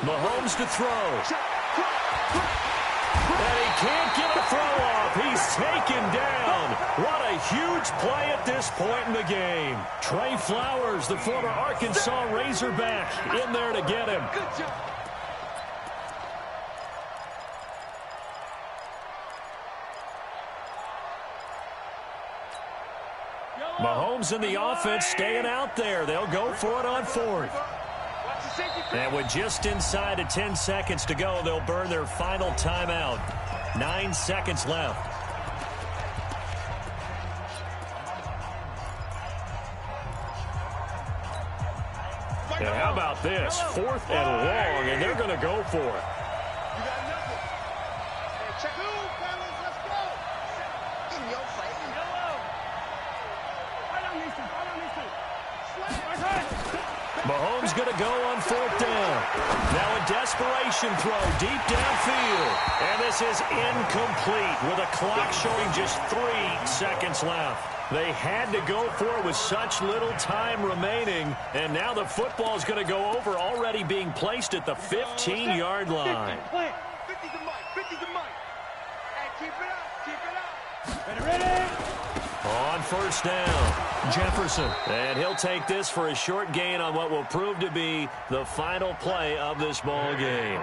Mahomes to throw. And he can't get a throw off. He's taken down. What a huge play at this point in the game. Trey Flowers, the former Arkansas Razorback, in there to get him. Good job. Mahomes and the offense staying out there. They'll go for it on 4th. And with just inside of 10 seconds to go, they'll burn their final timeout. 9 seconds left. And how about this? 4th and long, and they're going to go for it. You got nothing. Hey, check 2, fellas. Let's go. In your face. Yellow. Right on these two. Mahomes going to go on 4th down. Now a desperation throw deep downfield. And this is incomplete with a clock showing just 3 seconds left. They had to go for it with such little time remaining. And now the football is going to go over, already being placed at the 15-yard line. 50's the mic. Hey, keep it up. Ready. On 1st down, Jefferson. And he'll take this for a short gain on what will prove to be the final play of this ball game.